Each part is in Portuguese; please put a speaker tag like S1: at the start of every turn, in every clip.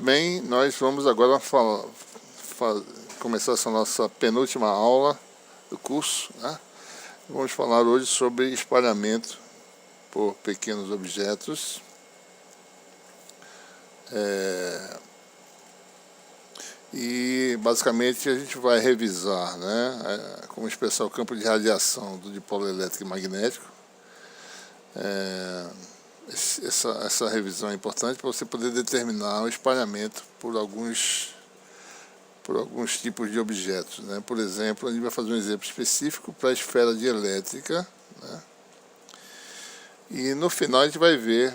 S1: bem, nós vamos agora começar essa nossa penúltima aula do curso, né? Vamos falar hoje sobre espalhamento por pequenos objetos. E basicamente a gente vai revisar, né, como expressar o campo de radiação do dipolo elétrico e magnético. Essa revisão é importante para você poder determinar o espalhamento por alguns tipos de objetos, né? Por exemplo, a gente vai fazer um exemplo específico para a esfera dielétrica, né? E no final a gente vai ver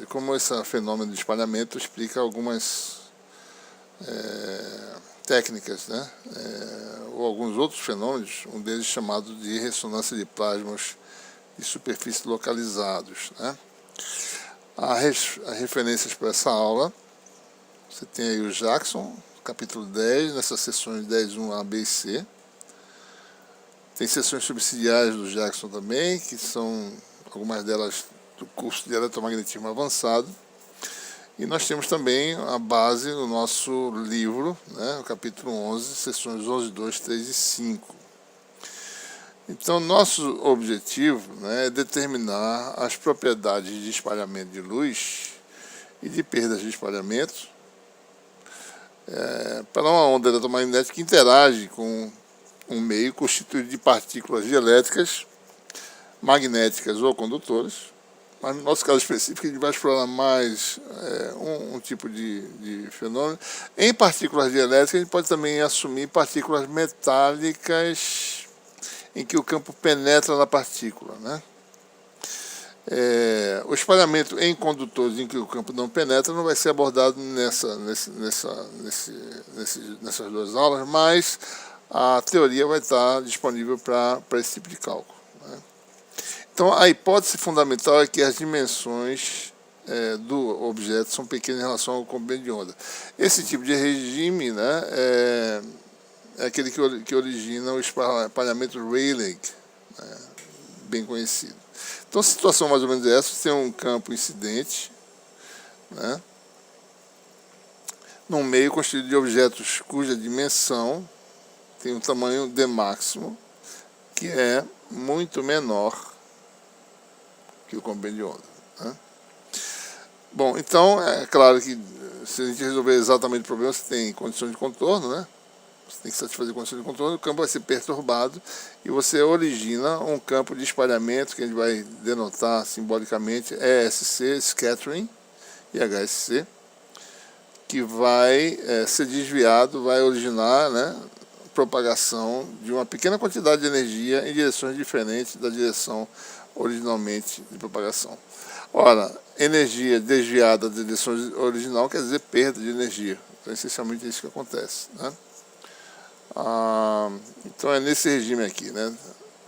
S1: como esse fenômeno de espalhamento explica algumas técnicas, né? Ou alguns outros fenômenos, um deles chamado de ressonância de plasmas de superfície localizados, né? As referências para essa aula, você tem aí o Jackson, capítulo 10, nessas sessões 10.1 A, B e C. Tem sessões subsidiárias do Jackson também, que são algumas delas do curso de eletromagnetismo avançado. E nós temos também a base no nosso livro, né, no capítulo 11, sessões 11, 2, 3 e 5. Então, nosso objetivo, né, é determinar as propriedades de espalhamento de luz e de perdas de espalhamento para uma onda eletromagnética que interage com um meio constituído de partículas dielétricas, magnéticas ou condutoras. Mas no nosso caso específico a gente vai explorar mais um tipo de fenômeno. Em partículas dielétricas a gente pode também assumir partículas metálicas em que o campo penetra na partícula, né? O espalhamento em condutores em que o campo não penetra não vai ser abordado nessas duas aulas, mas a teoria vai estar disponível para esse tipo de cálculo, né? Então, a hipótese fundamental é que as dimensões do objeto são pequenas em relação ao comprimento de onda. Esse tipo de regime, né, é aquele que origina o espalhamento Rayleigh, né, bem conhecido. Então, a situação mais ou menos é essa: você tem um campo incidente, né, num meio constituído de objetos cuja dimensão tem um tamanho D máximo, que é muito menor que o comprimento de onda, né? Bom, então, é claro que se a gente resolver exatamente o problema, você tem condições de contorno, né? Você tem que satisfazer condições de contorno, o campo vai ser perturbado e você origina um campo de espalhamento que a gente vai denotar simbolicamente ESC, scattering, e HSC, que vai ser desviado, vai originar, né, propagação de uma pequena quantidade de energia em direções diferentes da direção originalmente de propagação. Ora, energia desviada da direção original quer dizer perda de energia. Então, essencialmente é isso que acontece, né? Então é nesse regime aqui, né?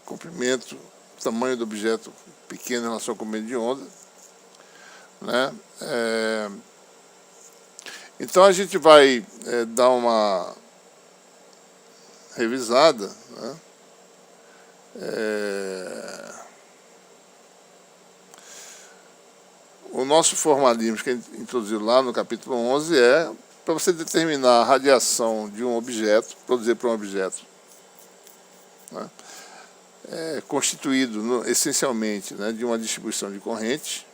S1: Comprimento, tamanho do objeto pequeno em relação ao comprimento de onda, né? Então a gente vai dar uma revisada, né? O nosso formalismo que a gente introduziu lá no capítulo 11 é para você determinar a radiação de um objeto, produzir para um objeto, né, constituído essencialmente, né, de uma distribuição de corrente,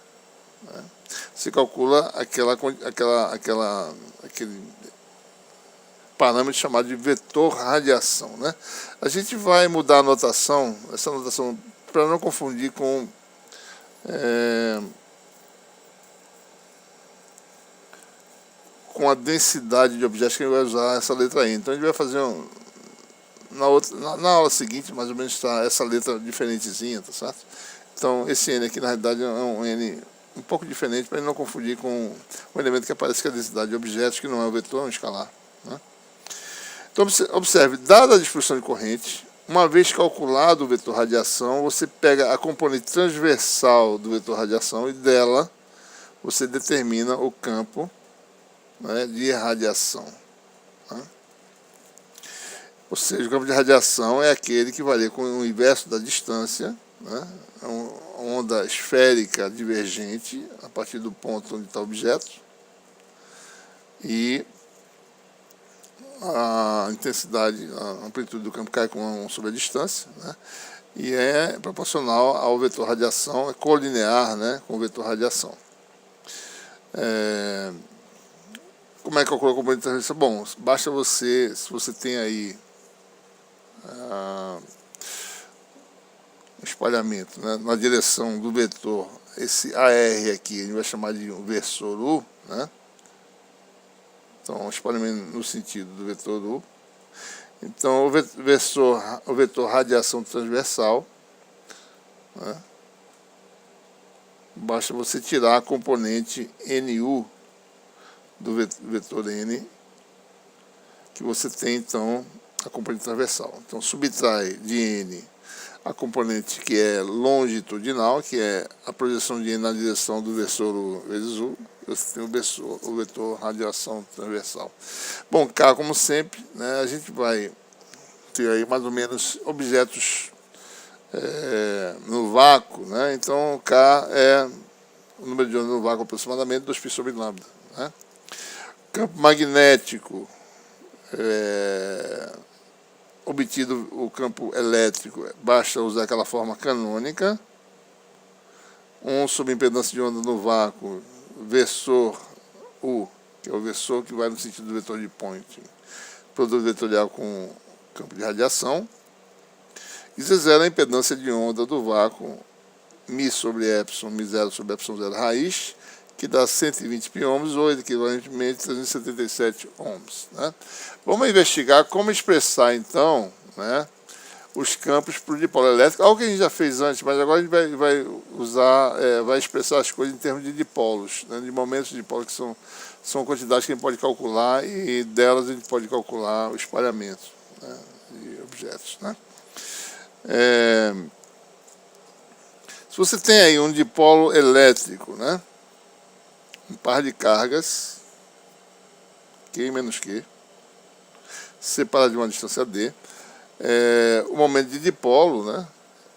S1: né. Você calcula aquele parâmetro chamado de vetor radiação, né? A gente vai mudar a notação, essa notação, para não confundir com a densidade de objetos, que a gente vai usar essa letra E. Então a gente vai fazer na aula seguinte, mais ou menos, está essa letra diferentezinha, tá certo? Então esse N aqui na realidade é um N um pouco diferente, para não confundir com um elemento que aparece que é a densidade de objetos, que não é um vetor, é um escalar, né? Então observe, dada a distribuição de corrente, uma vez calculado o vetor radiação, você pega a componente transversal do vetor radiação e dela você determina o campo, né, de radiação, né? Ou seja, o campo de radiação é aquele que varia com o inverso da distância, né? É uma onda esférica divergente a partir do ponto onde está o objeto, e a intensidade, a amplitude do campo cai com 1 sobre a distância, né? E é proporcional ao vetor radiação, é colinear, né, com o vetor radiação. Como é que calcula a componente de transversal? Bom, basta você, se você tem aí espalhamento, né, na direção do vetor, esse AR aqui, a gente vai chamar de versor U, né? Então, espalhamento no sentido do vetor U. Então, o vetor radiação transversal, né, basta você tirar a componente NU do vetor N, que você tem, então, a componente transversal. Então, subtrai de N a componente que é longitudinal, que é a projeção de N na direção do versor U vezes U. Você tem o vetor radiação transversal. Bom, K, como sempre, né, a gente vai ter aí mais ou menos objetos no vácuo, né? Então, K é o número de ondas no vácuo aproximadamente 2π sobre lambda, né? Campo magnético, obtido o campo elétrico, basta usar aquela forma canônica, 1 sobre impedância de onda no vácuo, versor U, que é o versor que vai no sentido do vetor de Poynting, produto vetorial com campo de radiação, e Z0 é a impedância de onda do vácuo, μ sobre epsilon, μ0 sobre epsilon 0 raiz, que dá 120 ohms, ou equivalentemente 377 ohms. Né? Vamos investigar como expressar, então, né, os campos para o dipolo elétrico, algo que a gente já fez antes, mas agora a gente vai usar, vai expressar as coisas em termos de dipolos, né, de momentos de dipolos, que são quantidades que a gente pode calcular, e delas a gente pode calcular o espalhamento, né, de objetos. Né? Se você tem aí um dipolo elétrico, né, um par de cargas, Q menos Q, separado de uma distância D, o momento de dipolo, né,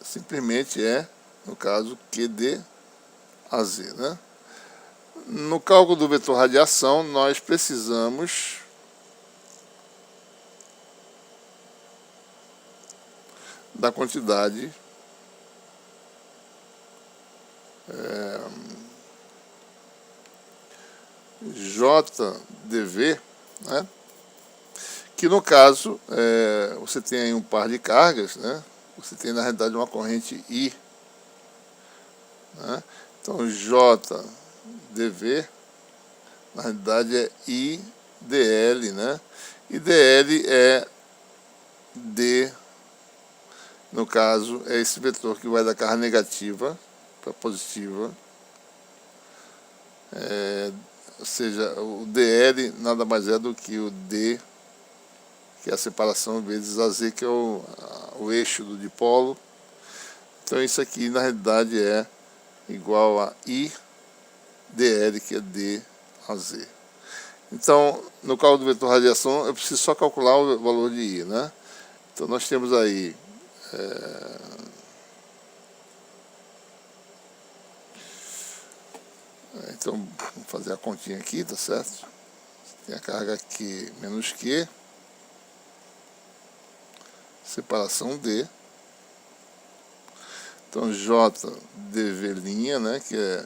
S1: simplesmente é, no caso, QD a Z. Né? No cálculo do vetor radiação, nós precisamos da quantidade JdV, né? Que no caso, você tem aí um par de cargas, né? Você tem na realidade uma corrente I, né? Então JdV na realidade é IdL, né? IdL é D, no caso é esse vetor que vai da carga negativa para positiva, ou seja, o DL nada mais é do que o D, que é a separação vezes a Z, que é o eixo do dipolo. Então isso aqui na realidade é igual a IdL, que é D a Z. Então, no cálculo do vetor radiação, eu preciso só calcular o valor de I, né? Então nós temos aí então, vamos fazer a continha aqui, tá certo? Tem a carga Q menos Q, separação D. Então, JdV', né, que é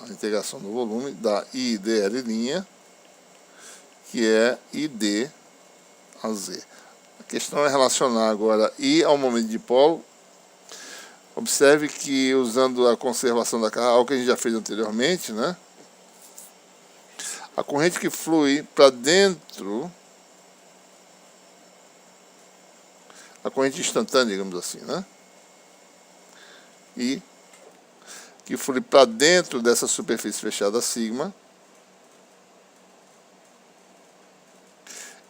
S1: a integração do volume, dá IdL', que é ID a Z. A questão é relacionar agora I ao momento de dipolo. Observe que, usando a conservação da carga, algo que a gente já fez anteriormente, né? A corrente que flui para dentro, a corrente instantânea, digamos assim, né? E que flui para dentro dessa superfície fechada sigma,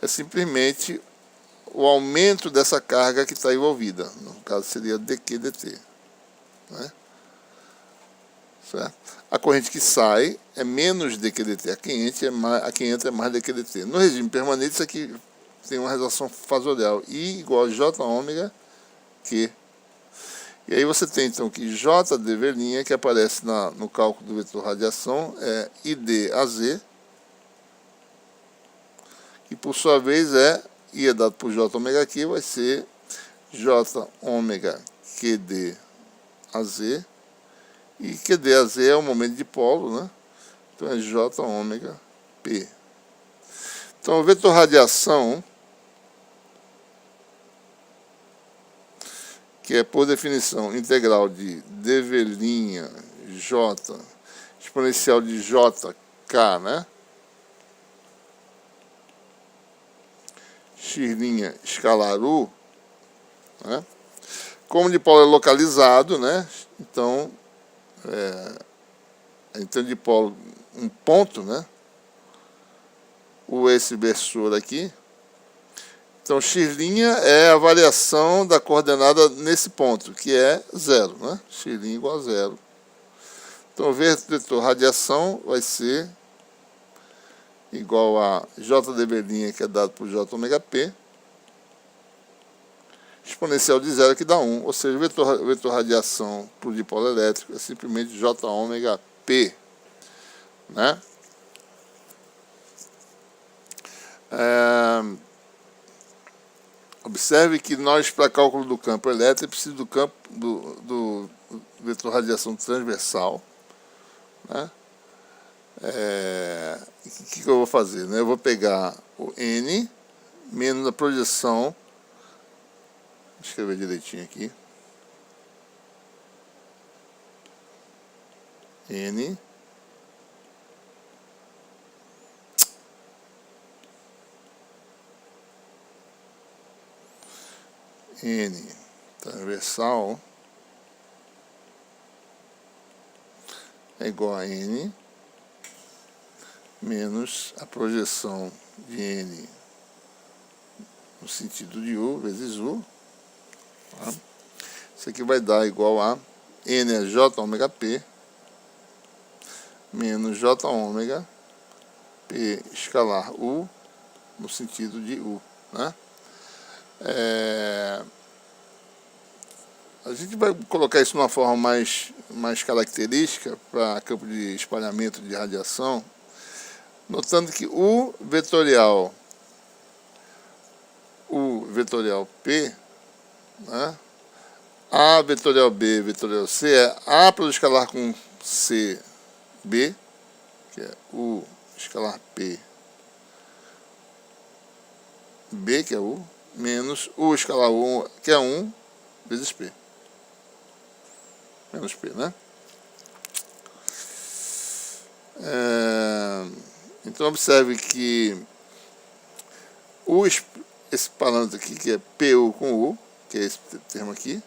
S1: é simplesmente o aumento dessa carga que está envolvida. No caso seria dQ/dt. Né? Certo? A corrente que sai é menos dQ/dt, a que entra é mais dQ/dt. No regime permanente, isso aqui tem uma relação fasorial, I igual a J ômega Q. E aí você tem então que JdV', que aparece no cálculo do vetor radiação, é ID a Z, que por sua vez I é dado por J ômega Q, vai ser J ômega QD AZ, e QD AZ é o momento de dipolo, né? Então é J ômega P. Então o vetor radiação, que é por definição integral de dV' J exponencial de JK, né? X' escalar U, né? Como o dipolo é localizado, né? Então, então dipolo um ponto, né? O esse versor aqui. Então, x' é a variação da coordenada nesse ponto, que é 0, né? X' igual a 0. Então, o vetor radiação vai ser igual a JdV', que é dado por J ômega P, exponencial de 0, que dá 1. Ou seja, o vetor radiação para o dipolo elétrico é simplesmente J ômega P, né? Observe que nós, para cálculo do campo elétrico, precisamos do campo do vetor radiação transversal, né? O que eu vou fazer, né? Eu vou pegar o N menos a projeção, vou escrever direitinho aqui, N transversal é igual a N menos a projeção de N no sentido de U vezes U. Tá? Isso aqui vai dar igual a N é J ômega P menos J ômega P escalar U no sentido de U, né? A gente vai colocar isso de uma forma mais característica para campo de espalhamento de radiação, notando que U vetorial P, né? A vetorial B, vetorial C é A para o escalar com C, B, que é U escalar P, B, que é U, menos U escalar U, que é 1, vezes P. Menos P, né? Então, observe que esse parâmetro aqui, que é PU com U, que é esse termo aqui,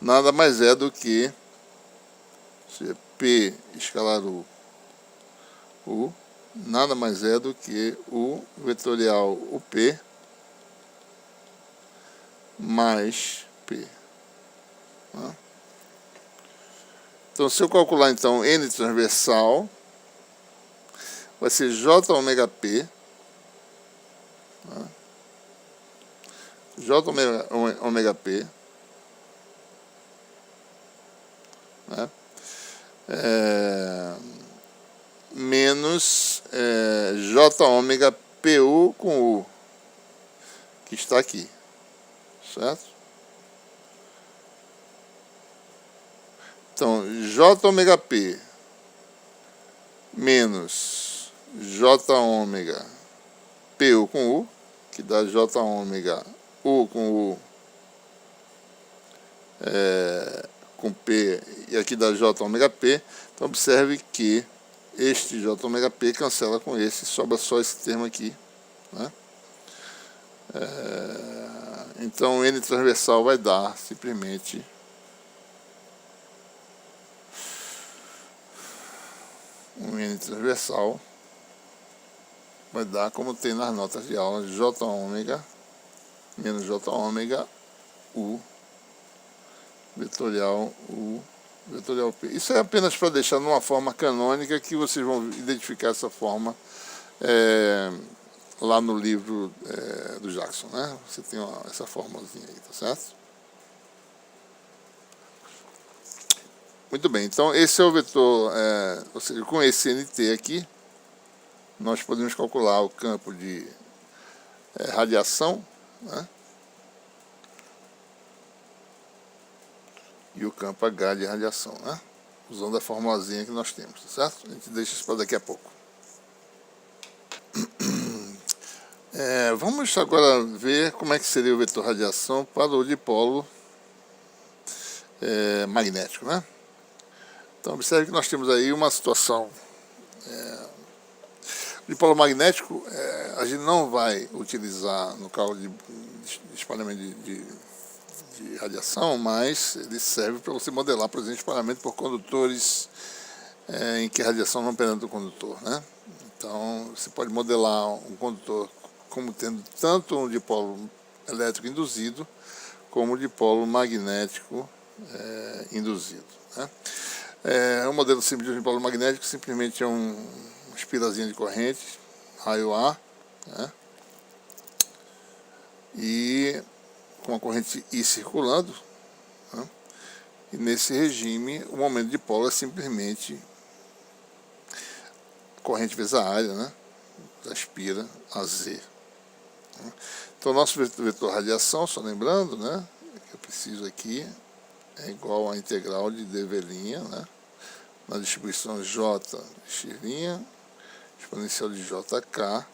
S1: nada mais é do que P escalar U, nada mais é do que o vetorial UP mais P. Tá? Então, se eu calcular então N transversal, vai ser J ômega P, tá? J ômega P, né? Menos J ômega PU com U, que está aqui, certo? Então, J ômega P menos J ômega PU com U, que dá J ômega U com U com P, e aqui dá J ômega P. Então, observe que este J ômega P cancela com esse, sobra só esse termo aqui, né? Então, N transversal vai dar simplesmente um N transversal, vai dar como tem nas notas de aula, J ômega menos J ômega U vetorial U vetorial P. Isso é apenas para deixar numa forma canônica, que vocês vão identificar essa forma lá no livro do Jackson, né? Você tem essa formulazinha aí, tá certo? Muito bem, então esse é o vetor, ou seja, com esse NT aqui, nós podemos calcular o campo de radiação, né? E o campo H de radiação, né? Usando a formulazinha que nós temos, tá certo? A gente deixa isso para daqui a pouco. Vamos agora ver como é que seria o vetor radiação para o dipolo magnético, né? Então observe que nós temos aí uma situação. O dipolo magnético a gente não vai utilizar no cálculo de espalhamento de radiação, mas ele serve para você modelar, por exemplo, espalhamento por condutores em que a radiação não penetra o condutor, né? Então você pode modelar um condutor como tendo tanto um dipolo elétrico induzido como um dipolo magnético induzido, né? O modelo simples de um dipolo magnético simplesmente é uma espirazinha de corrente, raio A, né? E com a corrente I circulando, né? E nesse regime o momento de dipolo é simplesmente corrente vezes a área, né? Da espira a Z. Então, nosso vetor radiação, só lembrando, né, que eu preciso aqui, é igual a integral de dV', né, na distribuição J de x', exponencial de JK,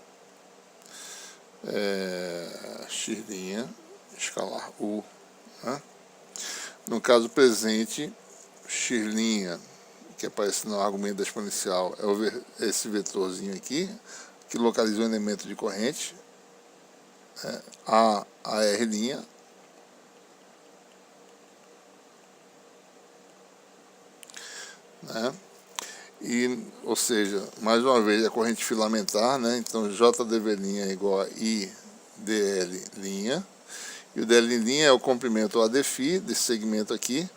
S1: x' escalar U, né. No caso presente, x', que aparece no argumento da exponencial, é esse vetorzinho aqui, que localiza um elemento de corrente, a R', né? E, ou seja, mais uma vez a corrente filamentar, né? Então JdV' é igual a IdL', e o dL' é o comprimento AdΦ desse segmento aqui,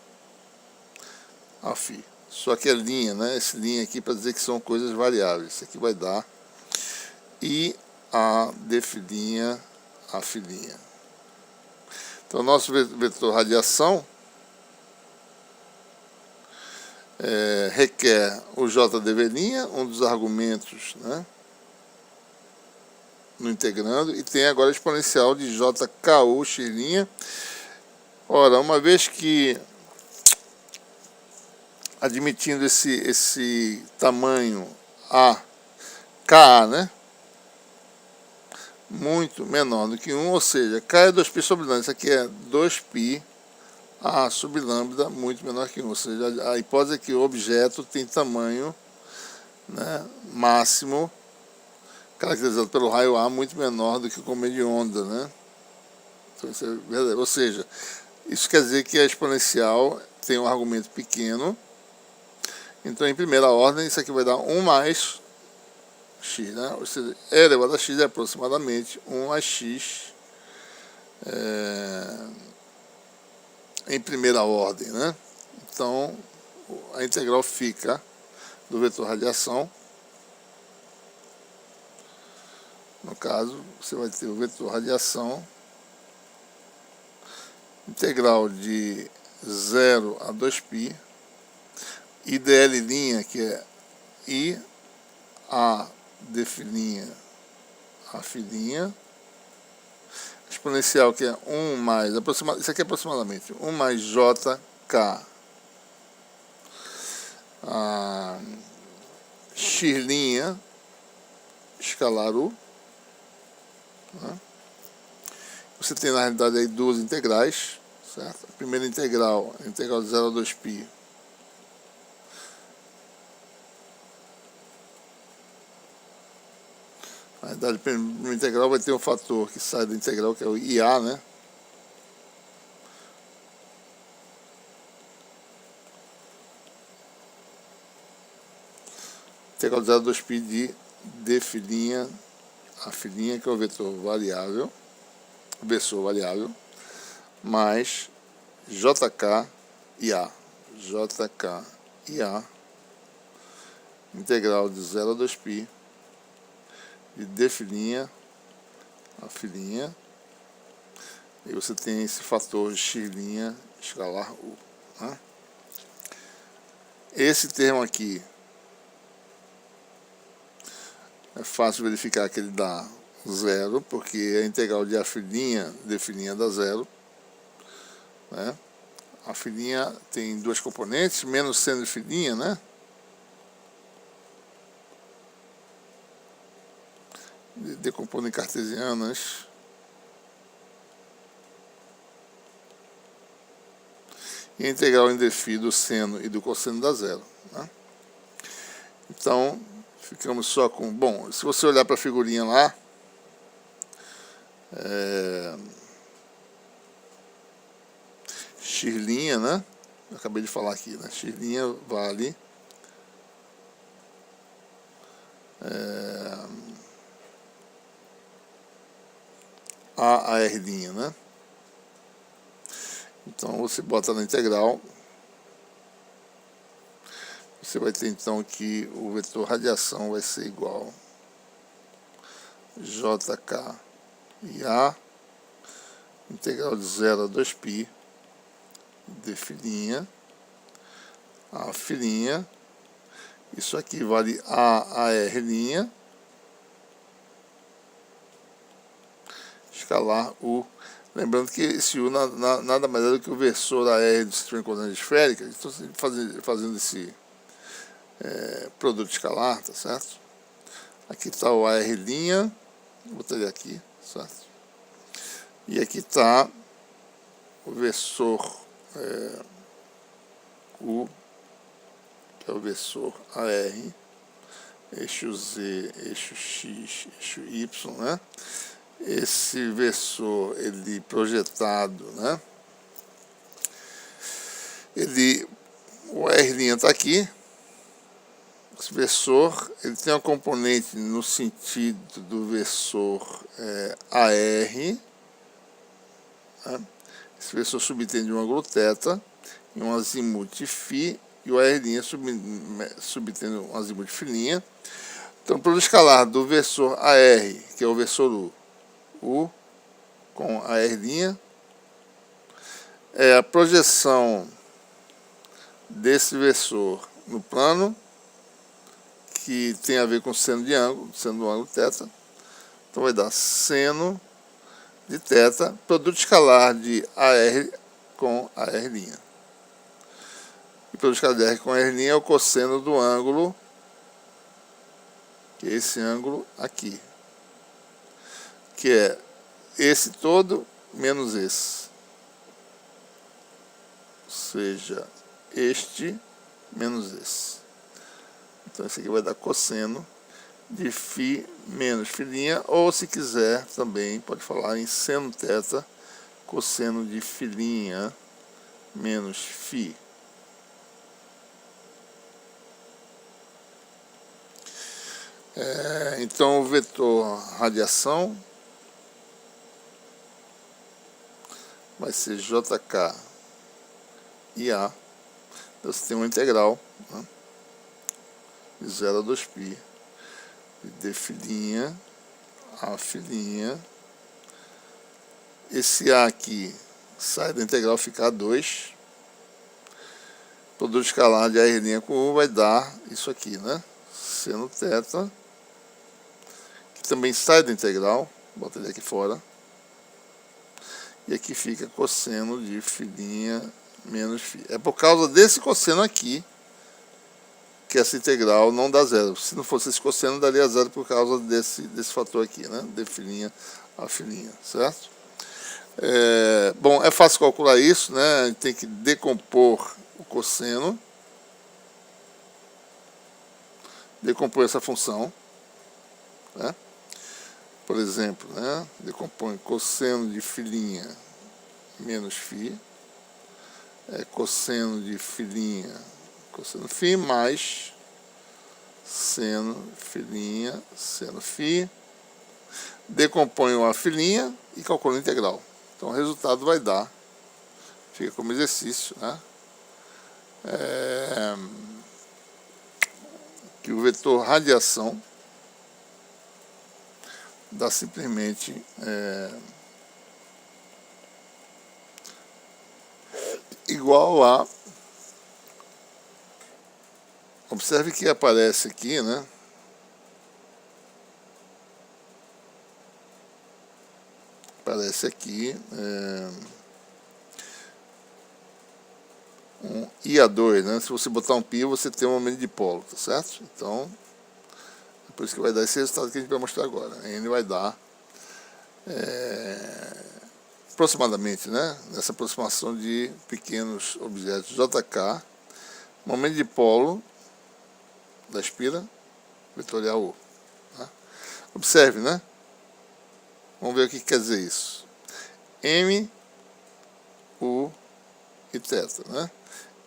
S1: a φ. Só que é linha, né? Esse linha aqui para dizer que são coisas variáveis. Isso aqui vai dar I a dφ' a φ'. Então, nosso vetor radiação requer o JdV', um dos argumentos, né, no integrando, e tem agora a exponencial de JKU x'. Ora, uma vez que, admitindo esse tamanho A, Ka, né, muito menor do que 1, ou seja, K é 2π sobre lambda, isso aqui é 2π A sub lambda muito menor que 1, ou seja, a hipótese é que o objeto tem tamanho, né, máximo, caracterizado pelo raio A, muito menor do que o comprimento de onda, né? Então, isso é verdadeiro. Ou seja, isso quer dizer que a exponencial tem um argumento pequeno, então em primeira ordem isso aqui vai dar 1 mais x, né? Ou seja, e elevado a x é aproximadamente 1 a x em primeira ordem, né? Então a integral fica do vetor radiação. No caso, você vai ter o vetor radiação integral de 0 a 2π, IdL', que é I a dφ' a φ', exponencial que é 1 mais, isso aqui é aproximadamente 1 mais JK a x' escalar U, né? Você tem na realidade aí duas integrais, certo? A primeira integral, a integral de 0 a 2π, na realidade, a primeira integral vai ter um fator que sai da integral, que é o IA, né? Integral de 0 a 2π de dφ' a φ', que é o vetor variável, versor variável, mais JK e A. JK e A, integral de 0 a 2π de dφ' a φ', e você tem esse fator de x' escalar U, né? Esse termo aqui é fácil verificar que ele dá zero, porque a integral de A' d' dá zero, né? A filinha tem duas componentes, menos seno de filinha, né? Decompondo em cartesianas. E a integral em φ do seno e do cosseno dá zero, né? Então, ficamos só com... Bom, se você olhar para a figurinha lá, x', né? Eu acabei de falar aqui, né? X' vale a R', né? Então você bota na integral, você vai ter então que o vetor radiação vai ser igual JK e A, integral de 0 a 2π d', A', isso aqui vale a R', escalar U. Lembrando que esse U nada mais é do que o versor AR do sistema de coordenadas esféricas. Estou fazendo esse produto escalar, tá certo? Aqui está o AR', vou botar ele aqui, certo? E aqui está o versor U, que é o versor AR, eixo Z, eixo X, eixo Y, né? Esse versor, ele projetado, né? O R' está aqui. Esse versor, ele tem uma componente no sentido do versor AR, né? Esse versor subtende um ângulo θ e um azimuth φ, e o R' subtende um azimuth φ'. Então, para o escalar do versor AR, que é o versor U com a R', é a projeção desse versor no plano, que tem a ver com seno do ângulo θ. Então vai dar seno de θ, produto escalar de AR com a R'. E produto escalar de R com a R' é o cosseno do ângulo, que é esse ângulo aqui, que é esse todo menos esse, ou seja, este menos esse. Então esse aqui vai dar cosseno de φ menos φ', ou se quiser também pode falar em seno θ, cosseno de φ' menos φ. Então o vetor radiação vai ser JK e A. Você tem uma integral, né, de 0 a 2π de d', A'. Esse A aqui sai da integral, fica A2. Produto escalar de R' com U vai dar isso aqui, né? Seno θ, que também sai da integral, bota ele aqui fora. E aqui fica cosseno de φ' menos φ. É por causa desse cosseno aqui que essa integral não dá zero. Se não fosse esse cosseno, daria zero por causa desse fator aqui, né? D', A', certo? Bom, é fácil calcular isso, né? A gente tem que decompor o cosseno, decompor essa função, né? Por exemplo, né? Decompõe cosseno de φ' menos φ, cosseno de φ', cosseno φ, mais seno φ', seno φ. Decompõe o A' e calcula a integral. Então o resultado vai dar, fica como exercício, né? Que o vetor radiação dá simplesmente igual a... Observe que aparece aqui, né? aparece aqui um IA2, né? Se você botar um π, você tem um momento dipolo, tá certo? Então, é por isso que vai dar esse resultado que a gente vai mostrar agora. N vai dar aproximadamente, né? Nessa aproximação de pequenos objetos JK, momento dipolo da espira vetorial U. Tá? Observe, né? Vamos ver o que quer dizer isso. M, U e θ, né?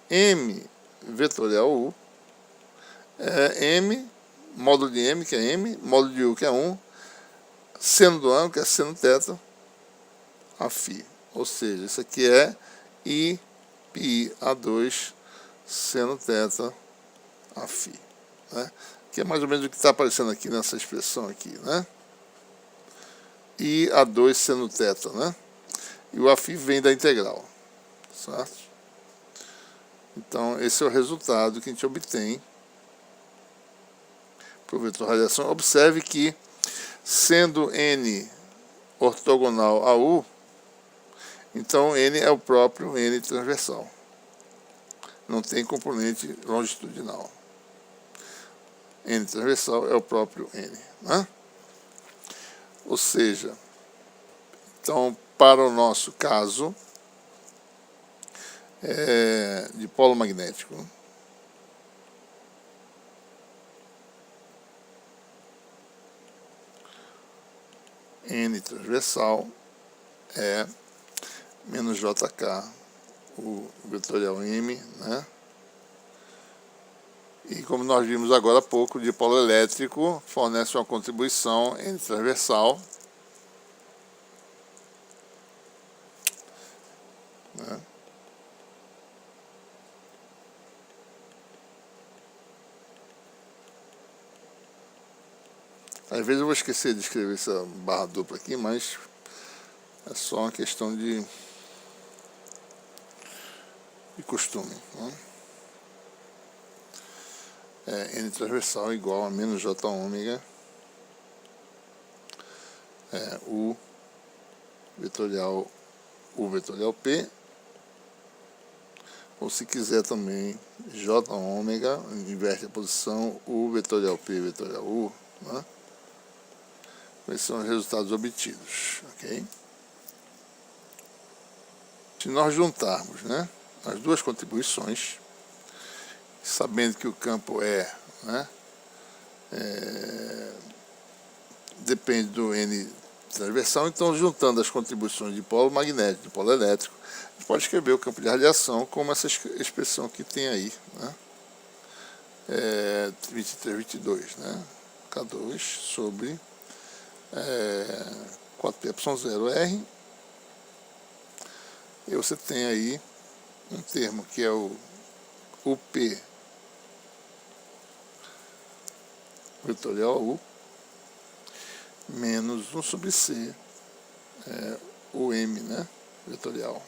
S1: M vetorial U é M, módulo de M, que é M, módulo de U, que é 1, seno do ângulo, que é seno θ, a φ. Ou seja, isso aqui é I pi A2 seno θ a φ. Né? Que é mais ou menos o que está aparecendo aqui nessa expressão aqui, né? I A2 seno θ, né? E o a φ vem da integral, certo? Então, esse é o resultado que a gente obtém para o vetor radiação. Observe que, sendo N ortogonal a U, então N é o próprio N transversal. Não tem componente longitudinal. N transversal é o próprio N. Né? Ou seja, então, para o nosso caso de polo magnético, N transversal é menos JK, o vetorial M, né? E como nós vimos agora há pouco, o dipolo elétrico fornece uma contribuição N transversal, né? Às vezes eu vou esquecer de escrever essa barra dupla aqui, mas é só uma questão de costume. Né? N transversal igual a menos J ômega U vetorial P, ou se quiser também J ômega, inverte a posição, U vetorial P vetorial U, né? Esses são os resultados obtidos, ok? Se nós juntarmos, né, as duas contribuições, sabendo que o campo depende do N transversal, então juntando as contribuições de polo magnético e de polo elétrico, a gente pode escrever o campo de radiação como essa expressão que tem aí, né? 23, 22, né? K2 sobre 4πε0R, e você tem aí um termo que é o UP vetorial U menos 1 sobre C, o M, né, vetorial.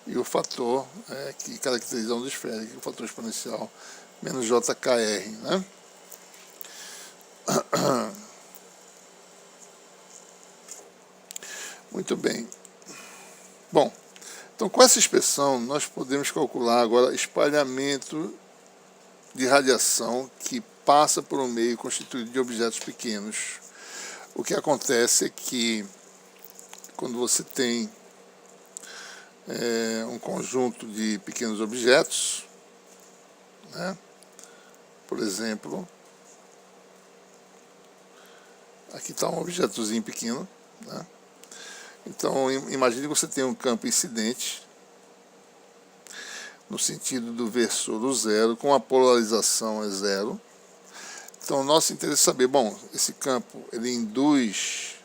S1: E o fator que caracteriza a onda esférica, o fator exponencial menos JKR, né? Muito bem. Bom, então com essa expressão nós podemos calcular agora espalhamento de radiação que passa por um meio constituído de objetos pequenos. O que acontece é que quando você tem um conjunto de pequenos objetos, né? Por exemplo, aqui está um objetozinho pequeno, né? Então, imagine que você tem um campo incidente no sentido do versor do zero, com a polarização é zero. Então, o nosso interesse é saber, bom, esse campo, ele induz,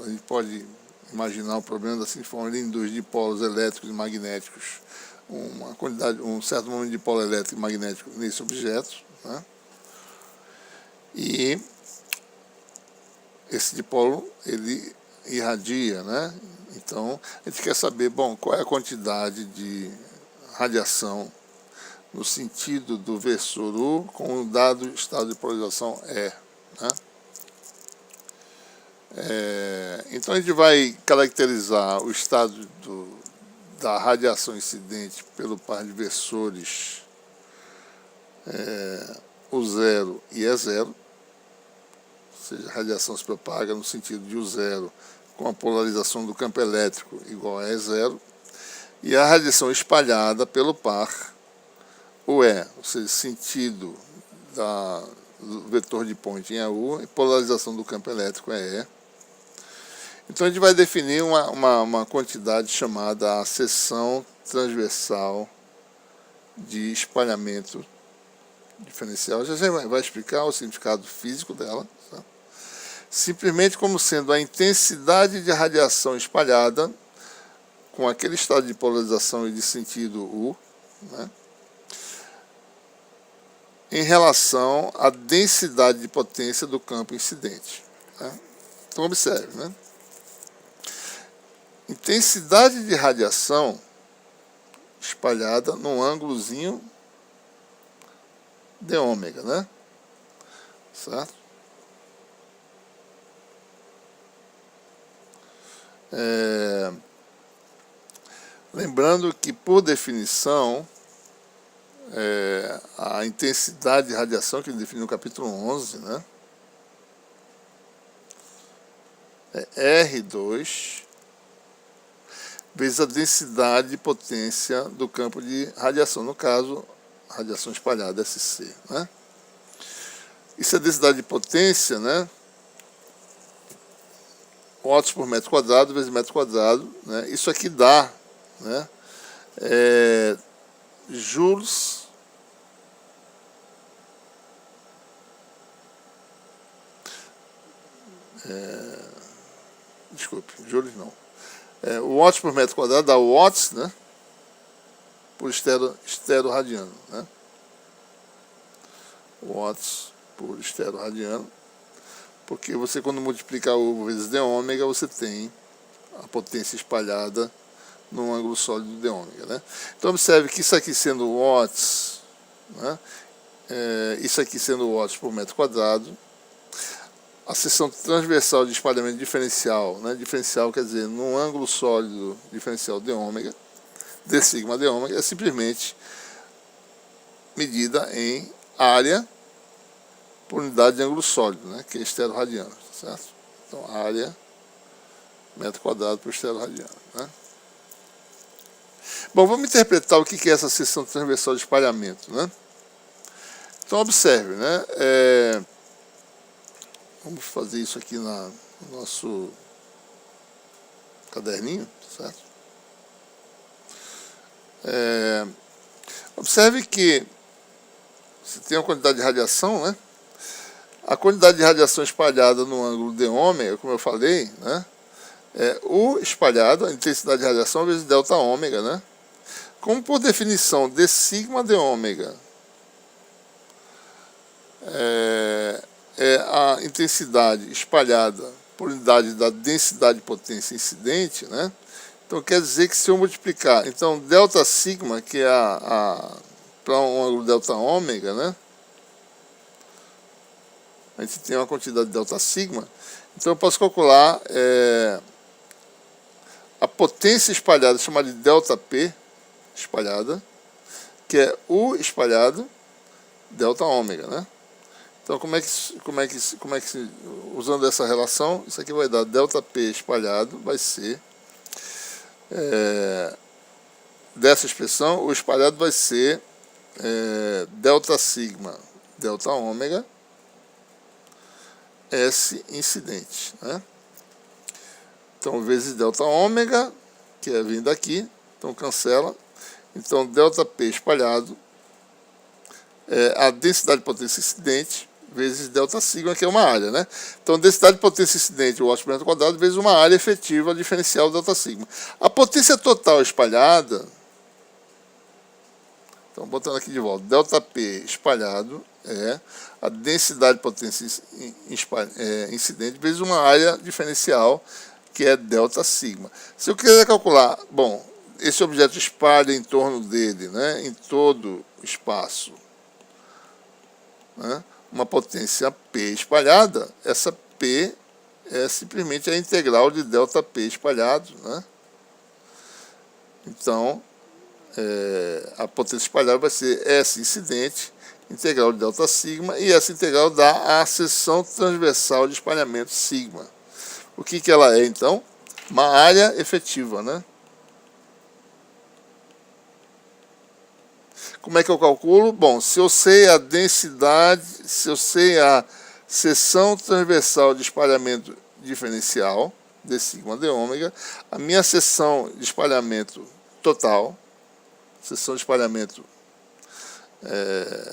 S1: a gente pode imaginar o problema da seguinte forma, ele induz dipolos elétricos e magnéticos, um certo número de dipolo elétrico e magnético nesse objeto, né? E esse dipolo, ele irradia, né? Então, a gente quer saber, bom, qual é a quantidade de radiação no sentido do versor U com o dado estado de polarização E, né? Então a gente vai caracterizar o estado da radiação incidente pelo par de versores U0 e E0, ou seja, a radiação se propaga no sentido de U0 com a polarização do campo elétrico igual a E0, e a radiação espalhada pelo par UE, ou seja, sentido do vetor de Point em AU e polarização do campo elétrico é E. Então a gente vai definir uma quantidade chamada a seção transversal de espalhamento diferencial. Já vai explicar o significado físico dela, tá? Simplesmente como sendo a intensidade de radiação espalhada com aquele estado de polarização e de sentido U, né, em relação à densidade de potência do campo incidente. Né? Então observe, né? Intensidade de radiação espalhada num ângulozinho de ômega, né? Certo? Lembrando que, por definição, a intensidade de radiação que ele define no capítulo 11, né, é R2 vezes a densidade de potência do campo de radiação, no caso, radiação espalhada, SC. Né? Isso é a densidade de potência, né? Watts por metro quadrado vezes metro quadrado. Né? Isso aqui dá, né, joules desculpe, joules não. O watts por metro quadrado dá watts, né, por estero-radiano, né? Watts por estero-radiano, porque você, quando multiplicar U vezes d ômega, você tem a potência espalhada num ângulo sólido de ômega, né? Então observe que isso aqui sendo watts, né, isso aqui sendo watts por metro quadrado, a seção transversal de espalhamento diferencial, né, diferencial quer dizer num ângulo sólido diferencial de ômega, d sigma de ômega, é simplesmente medida em área por unidade de ângulo sólido, né, que é estero-radiano, certo? Então área metro quadrado por estero-radiano, né? Bom, vamos interpretar o que é essa seção transversal de espalhamento, né? Então observe, né? Vamos fazer isso aqui no nosso caderninho, certo? Observe que você tem uma quantidade de radiação, né? A quantidade de radiação espalhada no ângulo de ômega, como eu falei, né, é U espalhado, a intensidade de radiação vezes delta ômega, né? Como por definição d sigma de ômega é a intensidade espalhada por unidade da densidade de potência incidente, né? Então quer dizer que se eu multiplicar, então delta sigma, que é para um ângulo delta ômega, né, a gente tem uma quantidade de delta sigma, então eu posso calcular a potência espalhada, chamada de delta P espalhada, que é U espalhado delta ômega, né? Então como é que usando essa relação, isso aqui vai dar delta P espalhado, vai ser dessa expressão, o espalhado vai ser delta sigma delta ômega S incidente, né? Então vezes delta ômega, que é vindo aqui, então cancela. Então delta P espalhado é a densidade de potência incidente vezes delta sigma, que é uma área, né? Então densidade de potência incidente, watts por metro quadrado, vezes uma área efetiva diferencial delta sigma. A potência total espalhada, então botando aqui de volta, delta P espalhado é a densidade de potência incidente vezes uma área diferencial, que é delta sigma. Se eu quiser calcular, bom, esse objeto espalha em torno dele, né, em todo o espaço, né, uma potência P espalhada, essa P é simplesmente a integral de ΔP espalhado, né? Então, a potência espalhada vai ser S incidente, integral de delta sigma, e essa integral dá a seção transversal de espalhamento sigma. O que ela é, então? Uma área efetiva, né? Como é que eu calculo? Bom, se eu sei a densidade, se eu sei a seção transversal de espalhamento diferencial, d sigma d ômega, a minha seção de espalhamento total, seção de espalhamento,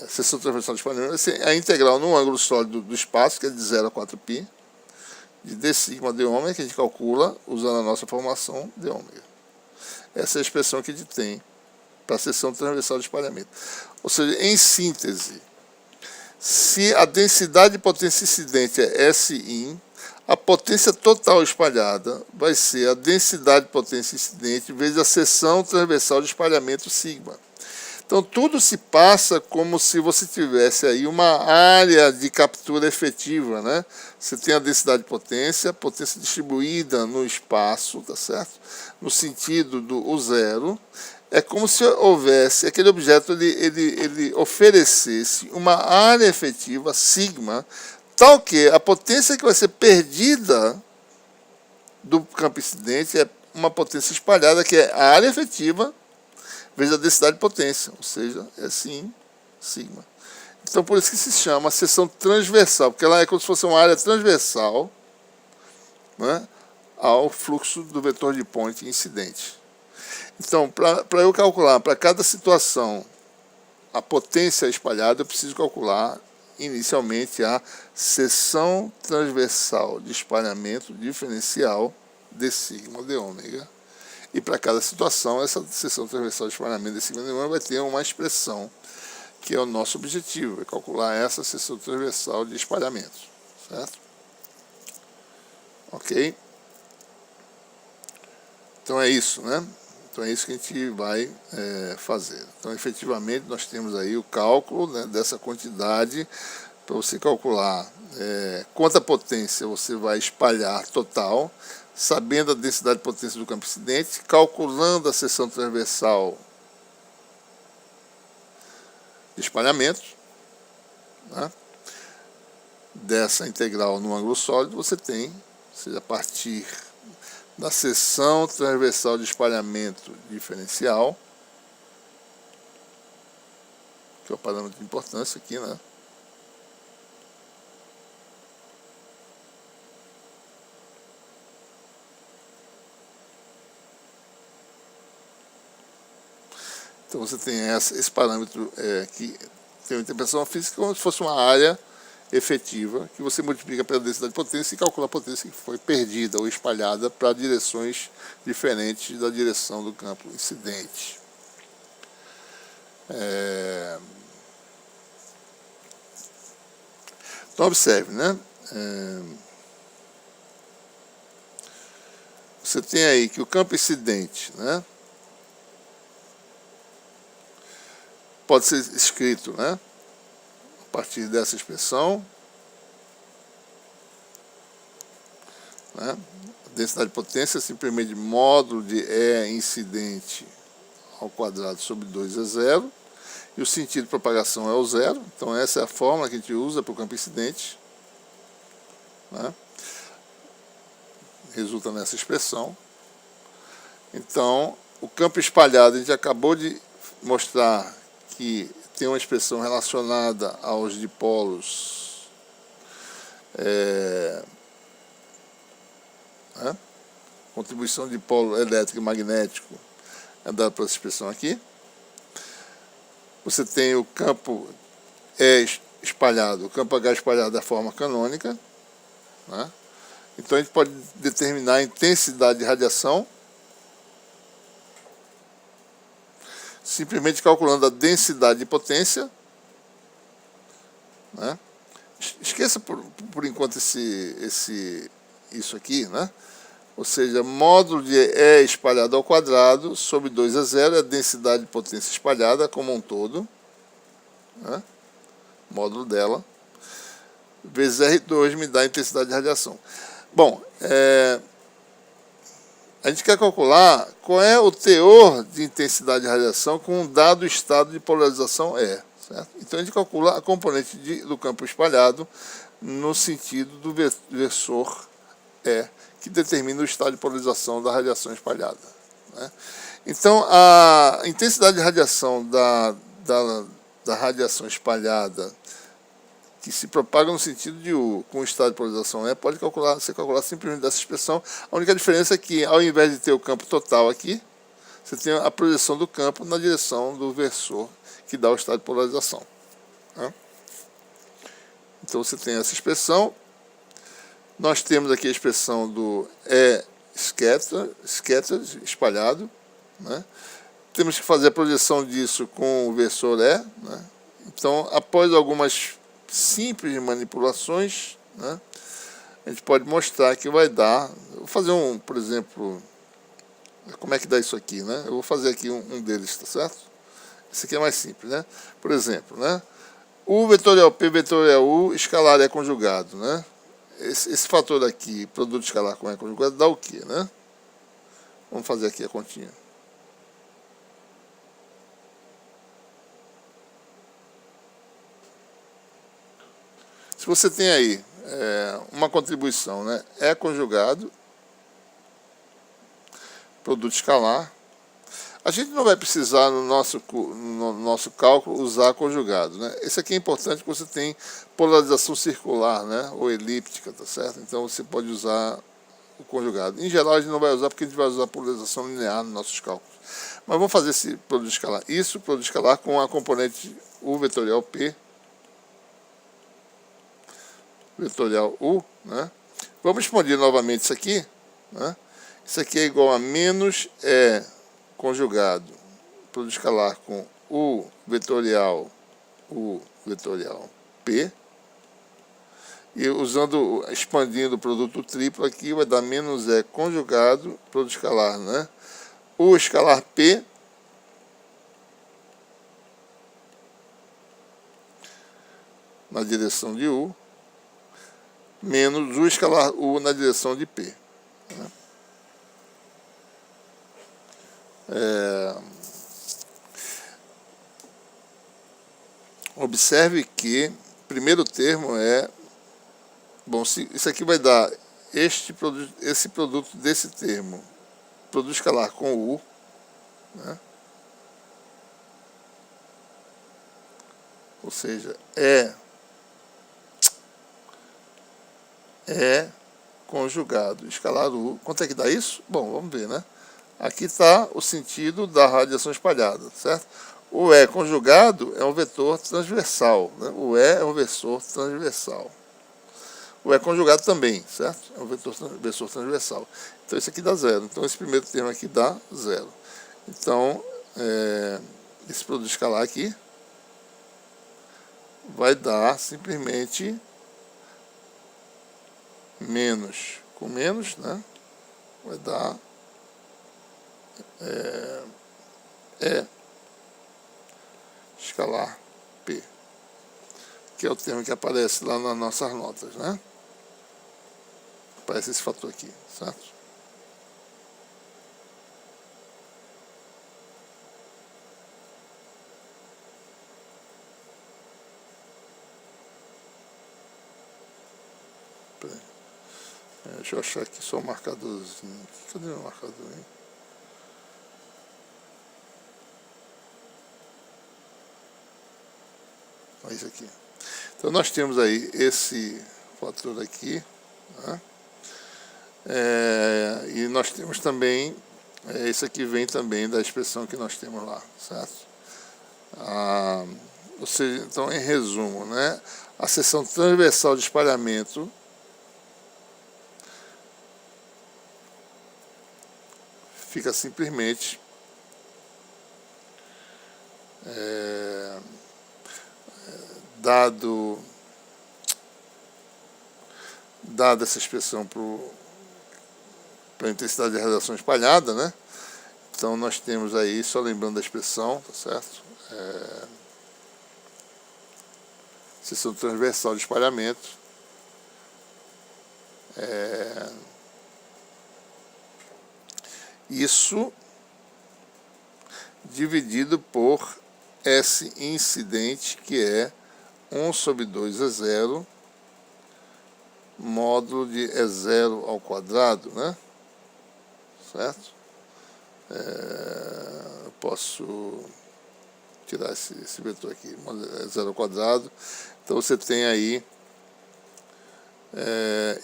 S1: seção transversal de espalhamento, a integral no ângulo sólido do espaço, que é de 0 a 4π, de d sigma d ômega, que a gente calcula usando a nossa formação d ômega. Essa é a expressão que a gente tem para a seção transversal de espalhamento. Ou seja, em síntese, se a densidade de potência incidente é Sin, a potência total espalhada vai ser a densidade de potência incidente vezes a seção transversal de espalhamento sigma. Então, tudo se passa como se você tivesse aí uma área de captura efetiva, né? Você tem a densidade de potência distribuída no espaço, tá certo? No sentido do zero. É como se houvesse, aquele objeto ele oferecesse uma área efetiva, sigma, tal que a potência que vai ser perdida do campo incidente é uma potência espalhada, que é a área efetiva vezes a densidade de potência, ou seja, é assim, sigma. Então, por isso que se chama seção transversal, porque ela é como se fosse uma área transversal, né, ao fluxo do vetor de point incidente. Então, para eu calcular para cada situação a potência espalhada, eu preciso calcular inicialmente a seção transversal de espalhamento diferencial d sigma d ômega. E para cada situação, essa seção transversal de espalhamento d sigma d ômega vai ter uma expressão, que é o nosso objetivo, é calcular essa seção transversal de espalhamento, certo? Ok? Então é isso, né? Então é isso que a gente vai fazer. Então, efetivamente, nós temos aí o cálculo, né, dessa quantidade para você calcular quanta potência você vai espalhar total, sabendo a densidade de potência do campo incidente, calculando a seção transversal de espalhamento, né, dessa integral no ângulo sólido, você tem, ou seja, a partir da seção transversal de espalhamento diferencial, que é o parâmetro de importância aqui, né? Então você tem esse parâmetro que tem uma interpretação física como se fosse uma área efetiva, que você multiplica pela densidade de potência e calcula a potência que foi perdida ou espalhada para direções diferentes da direção do campo incidente. Então observe, né? Você tem aí que o campo incidente, né, pode ser escrito, né, a partir dessa expressão, né? A densidade de potência é simplesmente módulo de E incidente ao quadrado sobre 2 é zero, e o sentido de propagação é o zero. Então essa é a fórmula que a gente usa para o campo incidente, né? Resulta nessa expressão. Então, o campo espalhado, a gente acabou de mostrar que tem uma expressão relacionada aos dipolos, contribuição de dipolo elétrico e magnético é dada por essa expressão aqui. Você tem o campo espalhado, o campo H espalhado da forma canônica, né? Então a gente pode determinar a intensidade de radiação simplesmente calculando a densidade de potência, né? Esqueça por enquanto isso aqui, né? Ou seja, módulo de E espalhado ao quadrado sobre 2 é zero é a densidade de potência espalhada como um todo, né? Módulo dela, vezes R2 me dá a intensidade de radiação. Bom, a gente quer calcular qual é o teor de intensidade de radiação com um dado estado de polarização E. Certo? Então a gente calcula a componente do campo espalhado no sentido do versor E, que determina o estado de polarização da radiação espalhada. Né? Então a intensidade de radiação da radiação espalhada que se propaga no sentido de U com o estado de polarização E pode ser calculado simplesmente dessa expressão. A única diferença é que, ao invés de ter o campo total aqui, você tem a projeção do campo na direção do versor que dá o estado de polarização. Né? Então você tem essa expressão. Nós temos aqui a expressão do E scattered, espalhado. Né? Temos que fazer a projeção disso com o versor E. Né? Então, após algumas simples manipulações, né, a gente pode mostrar que vai dar. Vou fazer por exemplo, como é que dá isso aqui, né? Eu vou fazer aqui um deles, tá certo? Esse aqui é mais simples, né? Por exemplo, né? U vetorial P vetorial U escalar é conjugado, né? Esse fator aqui, produto escalar com E conjugado, dá o quê, né? Vamos fazer aqui a continha. Se você tem aí uma contribuição, né, E conjugado, produto escalar, a gente não vai precisar no nosso cálculo usar conjugado. Né? Esse aqui é importante porque você tem polarização circular, né, ou elíptica, tá certo? Então você pode usar o conjugado. Em geral a gente não vai usar porque a gente vai usar polarização linear nos nossos cálculos. Mas vamos fazer esse produto escalar. Isso, produto escalar com a componente U vetorial P vetorial U, né? Vamos expandir novamente isso aqui, né? Isso aqui é igual a menos E conjugado, produto escalar com U vetorial P, e expandindo o produto triplo aqui, vai dar menos E conjugado, produto escalar, né? U escalar P, na direção de U, menos U escalar U na direção de P. Né? Observe que o primeiro termo bom, isso aqui vai dar esse produto desse termo, produto escalar com U, né? Ou seja, é conjugado escalar U. Quanto é que dá isso? Bom, vamos ver, né? Aqui está o sentido da radiação espalhada, certo? O E conjugado é um vetor transversal, né? O E é um versor transversal. O E conjugado também, certo? É um versor transversal. Então isso aqui dá zero. Então esse primeiro termo aqui dá zero. Então, esse produto escalar aqui vai dar simplesmente menos com menos, né? Vai dar E escalar P, que é o termo que aparece lá nas nossas notas, né? Aparece esse fator aqui, certo? Deixa eu achar aqui só o marcadorzinho. Cadê o marcadorzinho? Olha isso aqui. Então nós temos aí esse fator aqui, né? E nós temos também, isso aqui vem também da expressão que nós temos lá, certo? Ou seja, então em resumo, né? A seção transversal de espalhamento fica simplesmente dada essa expressão para a intensidade de radiação espalhada, né? Então nós temos aí, só lembrando da expressão, tá certo? Seção transversal de espalhamento Isso dividido por S incidente, que é 1 sobre 2 é 0, módulo de é 0 ao quadrado, né? Certo? Eu posso tirar esse vetor aqui, é 0 ao quadrado. Então você tem aí,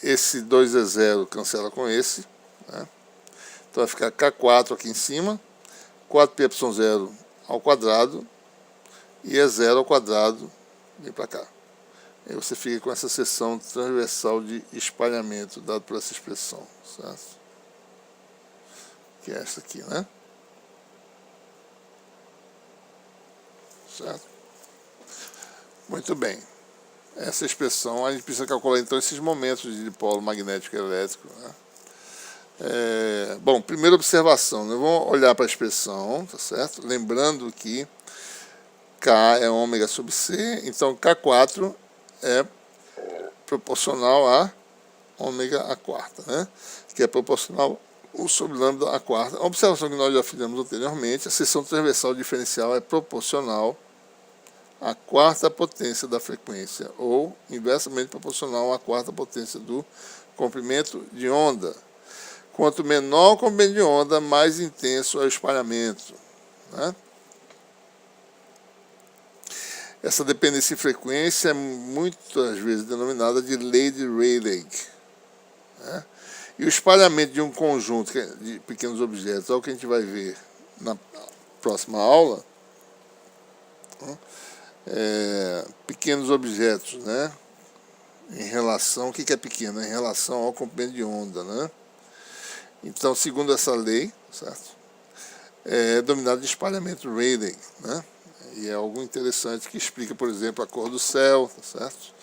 S1: esse 2 é 0 cancela com esse, né? Então vai ficar K4 aqui em cima, 4πε0 ao quadrado, e é 0 ao quadrado, vem para cá. Aí você fica com essa seção transversal de espalhamento, dado por essa expressão, certo? Que é essa aqui, né? Certo? Muito bem. Essa expressão, a gente precisa calcular então esses momentos de dipolo magnético e elétrico, né? Bom, primeira observação, né? Vamos olhar para a expressão, tá certo? Lembrando que K é ômega sobre C, então K4 é proporcional a ômega a quarta, né? Que é proporcional 1 sobre lambda a quarta. A observação que nós já fizemos anteriormente, a seção transversal diferencial é proporcional à quarta potência da frequência, ou inversamente proporcional à quarta potência do comprimento de onda. Quanto menor o comprimento de onda, mais intenso é o espalhamento, né? Essa dependência em frequência é muitas vezes denominada de lei de Rayleigh, né? E o espalhamento de um conjunto de pequenos objetos, é o que a gente vai ver na próxima aula, né? Pequenos objetos, né? Em relação, o que é pequeno? Em relação ao comprimento de onda, né? Então, segundo essa lei, certo? É dominado de espalhamento Rayleigh, né? E é algo interessante que explica, por exemplo, a cor do céu, certo?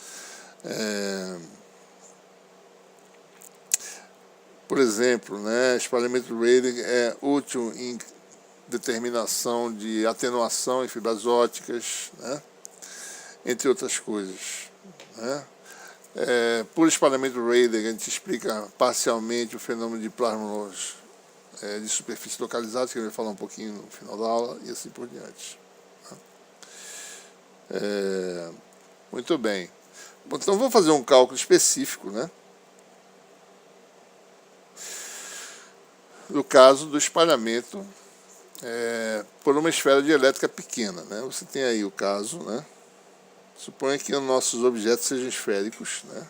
S1: Por exemplo, né, espalhamento Rayleigh é útil em determinação de atenuação em fibras ópticas, né? Entre outras coisas, né? Por espalhamento Rayleigh, a gente explica parcialmente o fenômeno de plasmons de superfície localizada, que eu vou falar um pouquinho no final da aula, e assim por diante. Muito bem. Então, vou fazer um cálculo específico, né? No caso do espalhamento por uma esfera dielétrica pequena, né? Você tem aí o caso, né? Suponha que os nossos objetos sejam esféricos, né?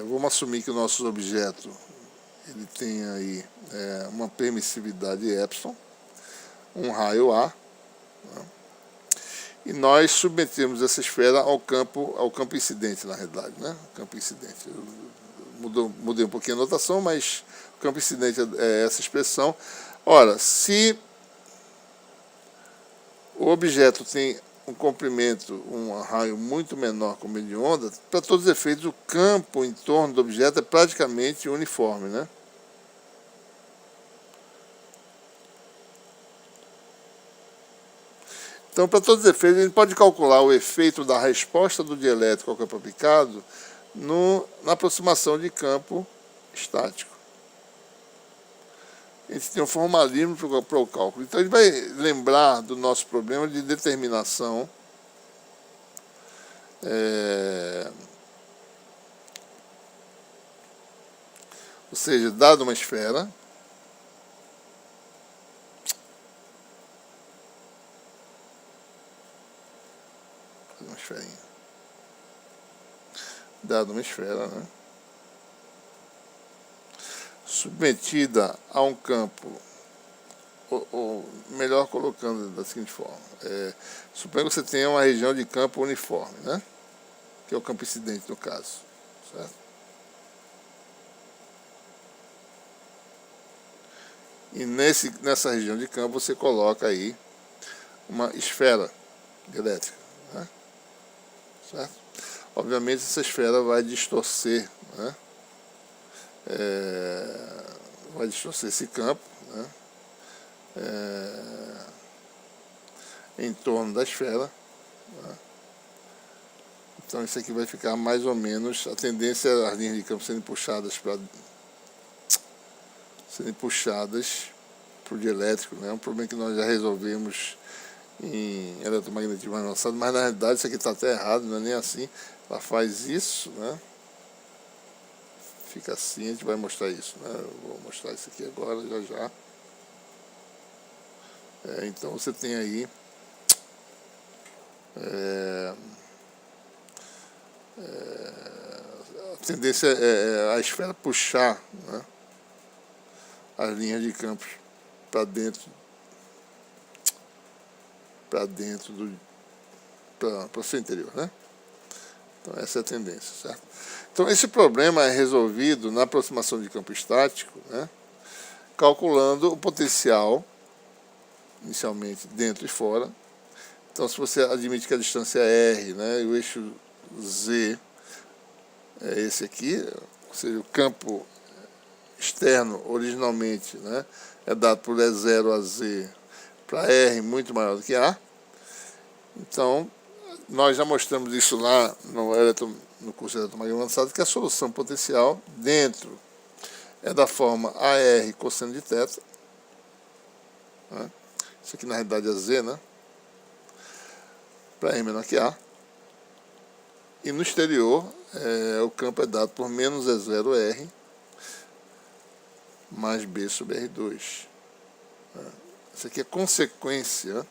S1: Vamos assumir que o nosso objeto ele tem aí uma permissividade epsilon, um raio A, né? E nós submetemos essa esfera ao campo incidente, na realidade, né? Campo incidente. Mudei um pouquinho a notação, mas o campo incidente é essa expressão. Ora, se o objeto tem um comprimento, um raio muito menor como de onda, para todos os efeitos, o campo em torno do objeto é praticamente uniforme, né? Então, para todos os efeitos, a gente pode calcular o efeito da resposta do dielétrico ao campo aplicado na aproximação de campo estático. A gente tem um formalismo para o cálculo. Então, a gente vai lembrar do nosso problema de determinação ou seja, dado uma esfera, dado uma esfera, né? Submetida a um campo, ou melhor colocando da seguinte forma, suponha que você tenha uma região de campo uniforme, né? Que é o campo incidente no caso, certo? E nessa região de campo você coloca aí uma esfera elétrica, né? Certo? Obviamente essa esfera vai distorcer, né? Vai distorcer esse campo, né? Em torno da esfera, Então isso aqui vai ficar mais ou menos, a tendência é as linhas de campo serem puxadas para o dielétrico, né? Um problema que nós já resolvemos em eletromagnetismo avançado, mas na realidade isso aqui está até errado, não é nem assim. Ela faz isso, né? Fica assim, a gente vai mostrar isso, né? Eu vou mostrar isso aqui agora, já. Então você tem aí a tendência é a esfera puxar, né, as linhas de campos para dentro para o seu interior, né? Então essa é a tendência, certo? Então esse problema é resolvido na aproximação de campo estático, né, calculando o potencial inicialmente dentro e fora. Então se você admite que a distância é R, né, e o eixo Z é esse aqui, ou seja, o campo externo originalmente, né, é dado por E0 a Z para R muito maior do que A. Então nós já mostramos isso lá no curso de eletromagnetismo avançado, que a solução potencial dentro é da forma AR cosseno de θ, né? Isso aqui na realidade é Z, né? Para R menor que A. E no exterior o campo é dado por menos E0R mais B sobre R2. Isso aqui é consequência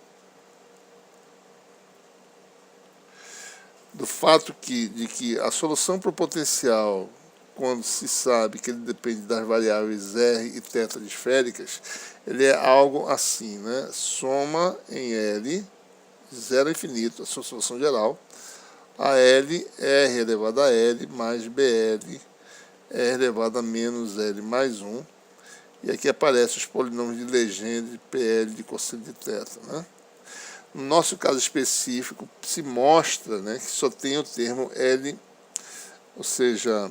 S1: do fato de que a solução para o potencial, quando se sabe que ele depende das variáveis R e θ esféricas, ele é algo assim, né? Soma em L, zero a infinito, a sua solução geral, a L, R elevado a L, mais BL, R elevado a menos L mais 1, e aqui aparecem os polinômios de Legendre, PL de cosseno de θ, né? No nosso caso específico, se mostra, né, que só tem o termo L, ou seja,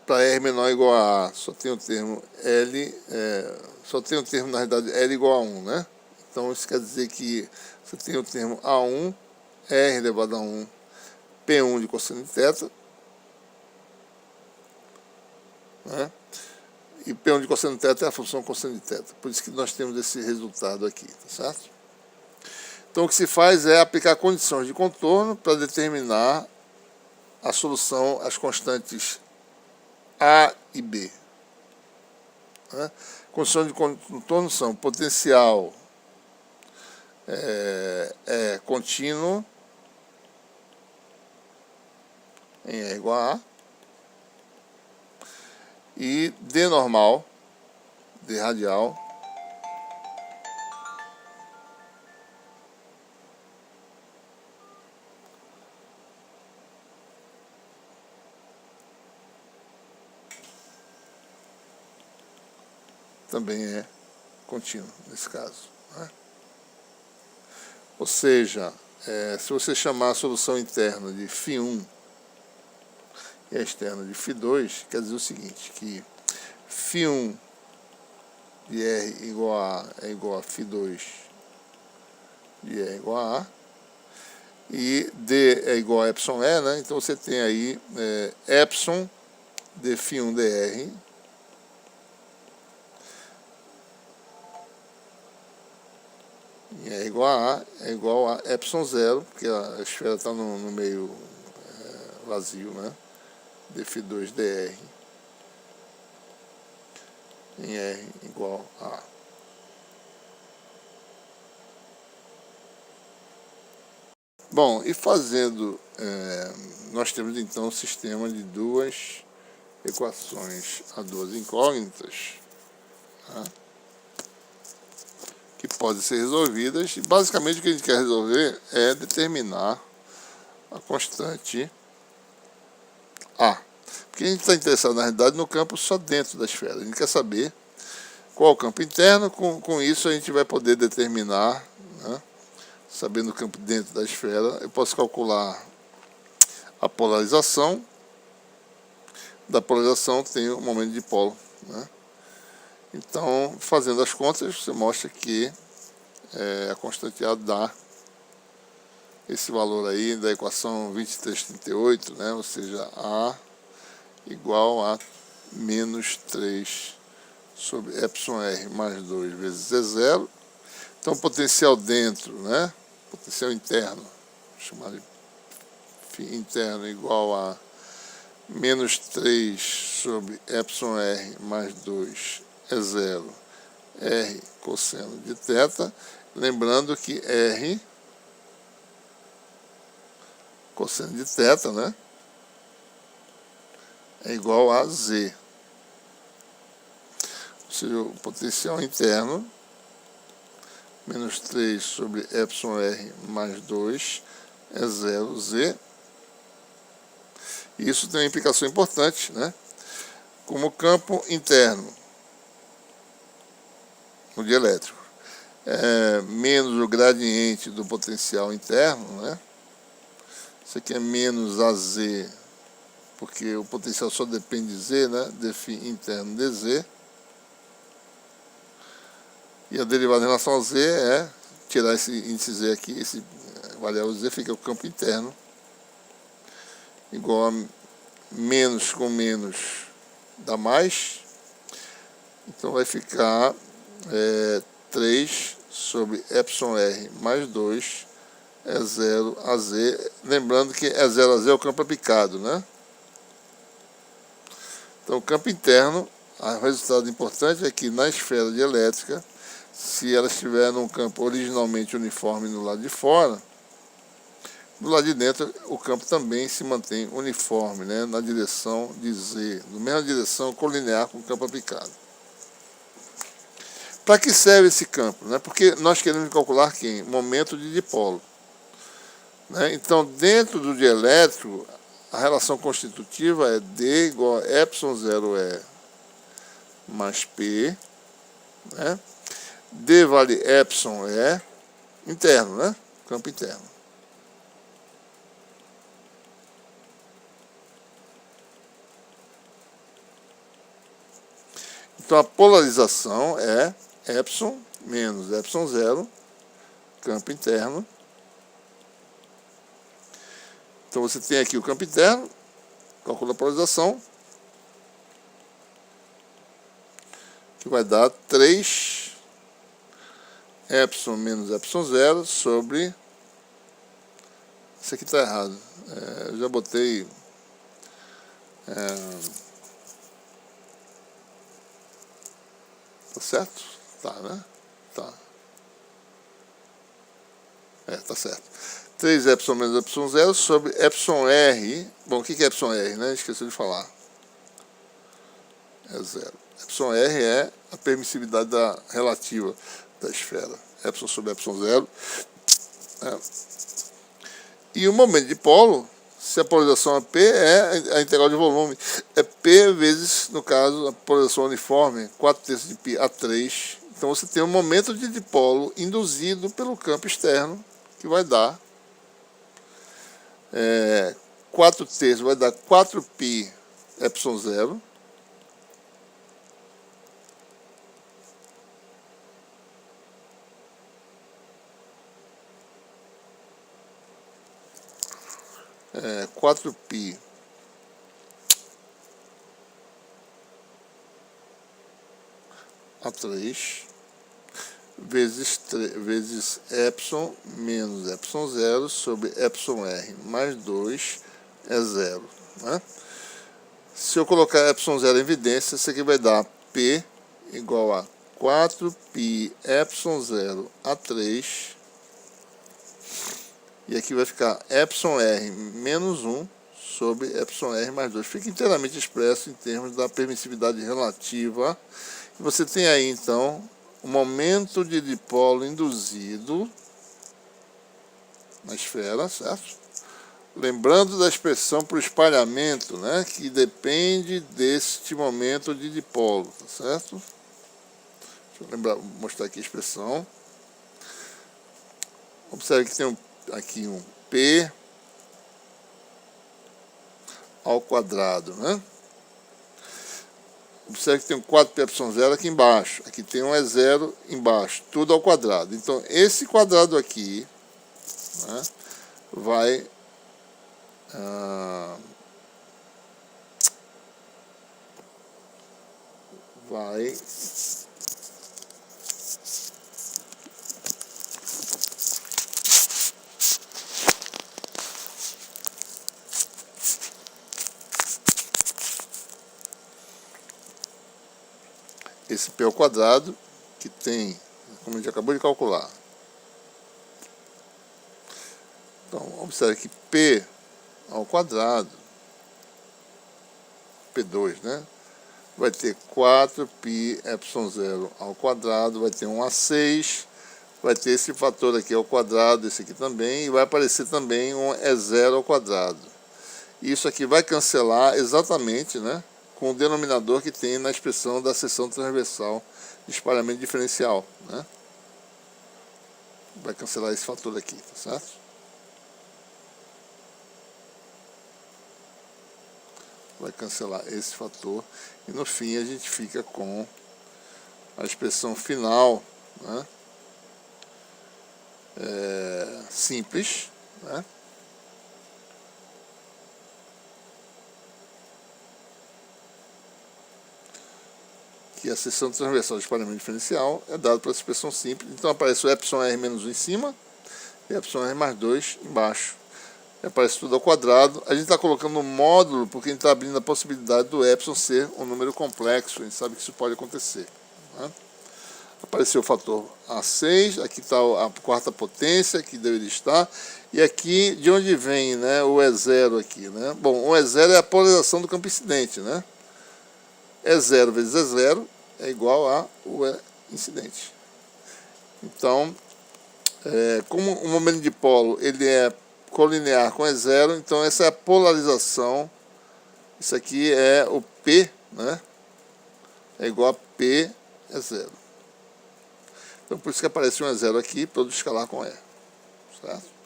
S1: para R menor ou igual a A, só tem o termo L, só tem o termo, na realidade, L igual a 1, né? Então isso quer dizer que você tem o termo A1, R elevado a 1, P1 de cosseno de θ, né? E P1 de cosseno de θ é a função cosseno de θ. Por isso que nós temos esse resultado aqui, tá certo? Então o que se faz é aplicar condições de contorno para determinar a solução às constantes A e B, né? Condições de contorno são potencial contínuo em R igual a A, e D normal, D radial, também é contínuo nesse caso, né? Ou seja, se você chamar a solução interna de φ1 e a externa de φ2, quer dizer o seguinte, que φ1 de R igual a A é igual a φ2 de R igual a A, e D é igual a epsilon E, né? Então você tem aí epsilon de φ1 dr em R igual a A é igual a epsilon zero, porque a esfera está no meio vazio, né? De φ2 dr em R igual a A. Bom, e fazendo, nós temos então um sistema de duas equações a duas incógnitas, né, que podem ser resolvidas, e basicamente o que a gente quer resolver é determinar a constante A. Porque a gente está interessado, na realidade, no campo só dentro da esfera. A gente quer saber qual é o campo interno, com isso a gente vai poder determinar, né, sabendo o campo dentro da esfera, eu posso calcular a polarização. Da polarização tem o momento de dipolo, né? Então, fazendo as contas, você mostra que a constante A dá esse valor aí da equação 2338, né? Ou seja, A igual a menos 3 sobre εr mais 2 vezes E0. Então, potencial dentro, né? Potencial interno, chamado de interno, igual a menos 3 sobre εr mais 2 E0, R cosseno de θ. Lembrando que R cosseno de θ, né, é igual a Z. Ou seja, o potencial interno, menos 3 sobre εr mais 2 é 0Z. E isso tem uma implicação importante, né? Como campo interno no dielétrico é menos o gradiente do potencial interno, né? Isso aqui é menos AZ, porque o potencial só depende de Z, né? Dφ interno dZ. E a derivada em relação a Z é tirar esse índice Z aqui, esse variável Z, fica o campo interno, igual a menos com menos dá mais. Então vai ficar 3 sobre εr mais 2 é 0 a Z. Lembrando que é 0 a Z é o campo aplicado, né? Então o campo interno, o resultado importante é que na esfera dielétrica, se ela estiver num campo originalmente uniforme no lado de fora, do lado de dentro o campo também se mantém uniforme, né, na direção de Z, na mesma direção colinear com o campo aplicado. Para que serve esse campo? Né? Porque nós queremos calcular quem? Momento de dipolo. Né? Então, dentro do dielétrico, a relação constitutiva é D igual a ε0E mais P, né? D vale εE interno, né? Campo interno. Então a polarização é ε menos ε0, campo interno. Então você tem aqui o campo interno, calcula a polarização, que vai dar 3 ε menos ε0 sobre... Isso aqui está errado. Eu já botei... Tá certo? Tá, né? Tá. Tá certo. 3ε menos ε0 sobre εr. Bom, o que é εr, né? Esqueci de falar. É 0. εr é a permissividade relativa da esfera. ε sobre ε0. E o momento de polo, se a polarização é P, é a integral de volume. É P vezes, no caso, a polarização uniforme, 4/3 de π a 3. Então você tem um momento de dipolo induzido pelo campo externo, que vai dar 4/3 vai dar 4π ε0. É 4π a 3 vezes ε menos ε0 sobre εr mais 2 é 0. Né? Se eu colocar ε0 em evidência, isso aqui vai dar P igual a 4π ε0 a 3. E aqui vai ficar εr menos 1 sobre εr mais 2. Fica inteiramente expresso em termos da permissividade relativa. E você tem aí, então, o momento de dipolo induzido na esfera, certo? Lembrando da expressão para o espalhamento, né, que depende deste momento de dipolo, tá certo? Deixa eu mostrar aqui a expressão. Observe que tem aqui um P ao quadrado, né? Observe que tem um 4πε0 aqui embaixo. Aqui tem um E0 embaixo. Tudo ao quadrado. Então, esse quadrado aqui, né, vai... esse P ao quadrado, que tem, como a gente acabou de calcular. Então, observe que P ao quadrado, P2, né? Vai ter 4πε0 ao quadrado, vai ter um A6, vai ter esse fator aqui ao quadrado, esse aqui também, e vai aparecer também um E0 ao quadrado. Isso aqui vai cancelar exatamente, né, com o denominador que tem na expressão da seção transversal de espalhamento diferencial, né? Vai cancelar esse fator aqui, tá certo? Vai cancelar esse fator e no fim a gente fica com a expressão final, né, simples, né, que a seção transversal de espalhamento diferencial é dada por essa expressão simples. Então aparece o εr menos 1 em cima e εr mais 2 embaixo. Aparece tudo ao quadrado. A gente está colocando um módulo porque a gente está abrindo a possibilidade do epsilon ser um número complexo. A gente sabe que isso pode acontecer, né? Apareceu o fator A6, aqui está a quarta potência, que deveria estar. E aqui, de onde vem, né, o E0 aqui, né? Bom, o E0 é a polarização do campo incidente, né? E0 vezes E0 é igual a o E incidente. Então, como o momento de polo ele é colinear com E0, então essa é a polarização. Isso aqui é o P, né? É igual a P E0. Então por isso que aparece um E0 aqui, todo escalar com E. Certo?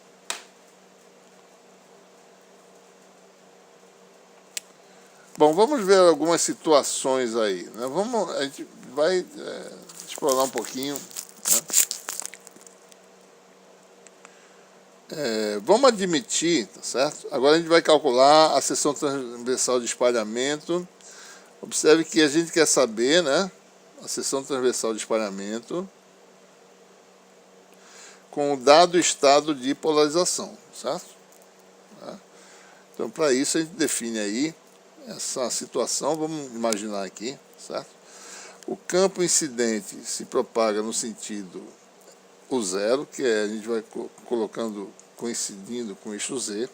S1: Bom, vamos ver algumas situações aí, né? A gente vai explorar um pouquinho, né? Vamos admitir, tá certo? Agora a gente vai calcular a seção transversal de espalhamento. Observe que a gente quer saber, né, a seção transversal de espalhamento com o dado estado de polarização, certo? Então, para isso a gente define aí essa situação. Vamos imaginar aqui, certo? O campo incidente se propaga no sentido o zero, que a gente vai colocando, coincidindo com o eixo Z,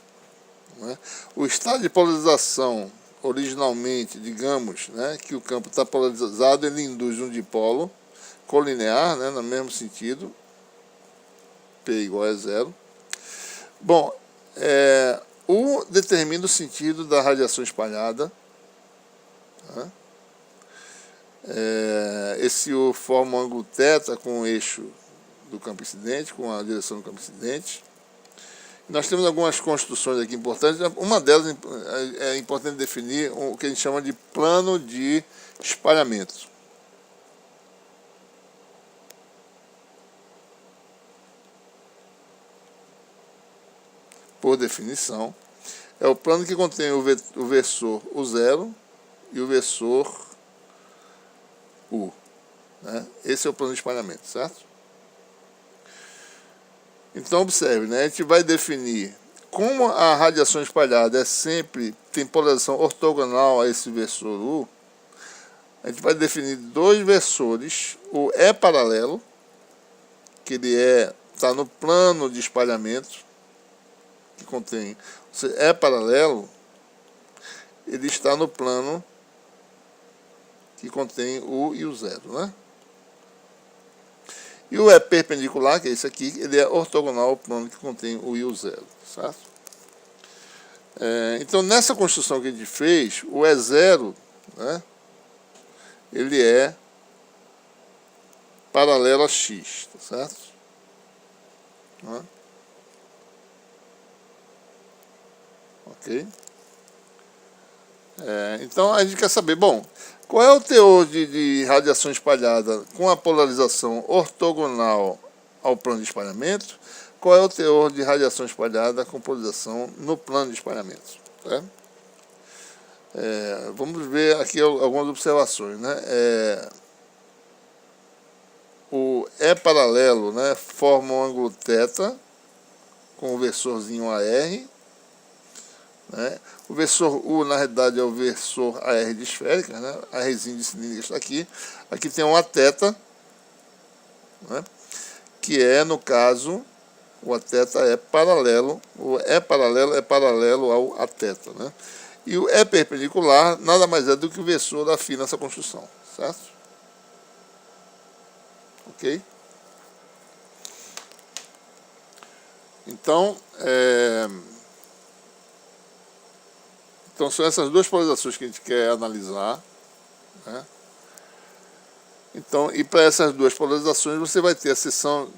S1: né? O estado de polarização, originalmente, digamos, né, que o campo está polarizado, ele induz um dipolo colinear, né, no mesmo sentido, P igual a zero. Bom, U determina o sentido da radiação espalhada, né? Esse U forma um ângulo θ com o eixo do campo incidente, com a direção do campo incidente. Nós temos algumas construções aqui importantes. Uma delas é importante definir o que a gente chama de plano de espalhamento. Por definição, é o plano que contém o versor U0 e o versor U, né? Esse é o plano de espalhamento, certo? Então, observe, né? A gente vai definir como a radiação espalhada tem polarização ortogonal a esse versor U. A gente vai definir dois versores, o E paralelo, que ele está no plano de espalhamento, que contém E paralelo, ele está no plano que contém o e o zero, né? E o E perpendicular, que é esse aqui, ele é ortogonal ao plano que contém o e o zero, certo? Então, nessa construção que a gente fez, o E0, né, ele é paralelo a X, tá certo? Né? Ok? Então, a gente quer saber, bom, Qual é o teor de radiação espalhada com a polarização ortogonal ao plano de espalhamento? Qual é o teor de radiação espalhada com polarização no plano de espalhamento? Tá? Vamos ver aqui algumas observações, né? O E paralelo, né, forma um ângulo θ com o versorzinho AR, né? O versor U, na realidade, é o versor AR de esférica, né? ARzinho de cilíndrica está aqui. Aqui tem um Aθ, né? Que é, no caso, o Aθ é paralelo, o E paralelo é paralelo ao Aθ, né? E o E perpendicular nada mais é do que o versor da φ nessa construção, certo? Ok? Então, então são essas duas polarizações que a gente quer analisar, né? Então, e para essas duas polarizações você vai ter a seção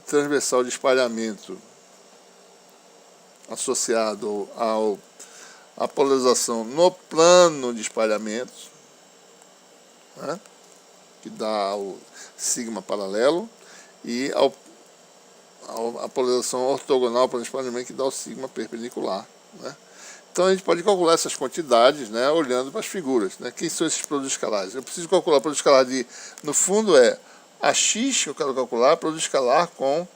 S1: transversal de espalhamento associado à polarização no plano de espalhamento, né? Que dá o sigma paralelo, e a polarização ortogonal ao plano de espalhamento, que dá o sigma perpendicular, né? Então a gente pode calcular essas quantidades, né, olhando para as figuras, né? Quem são esses produtos escalares? Eu preciso calcular o produto escalar no fundo é AX, que eu quero calcular, produto escalar com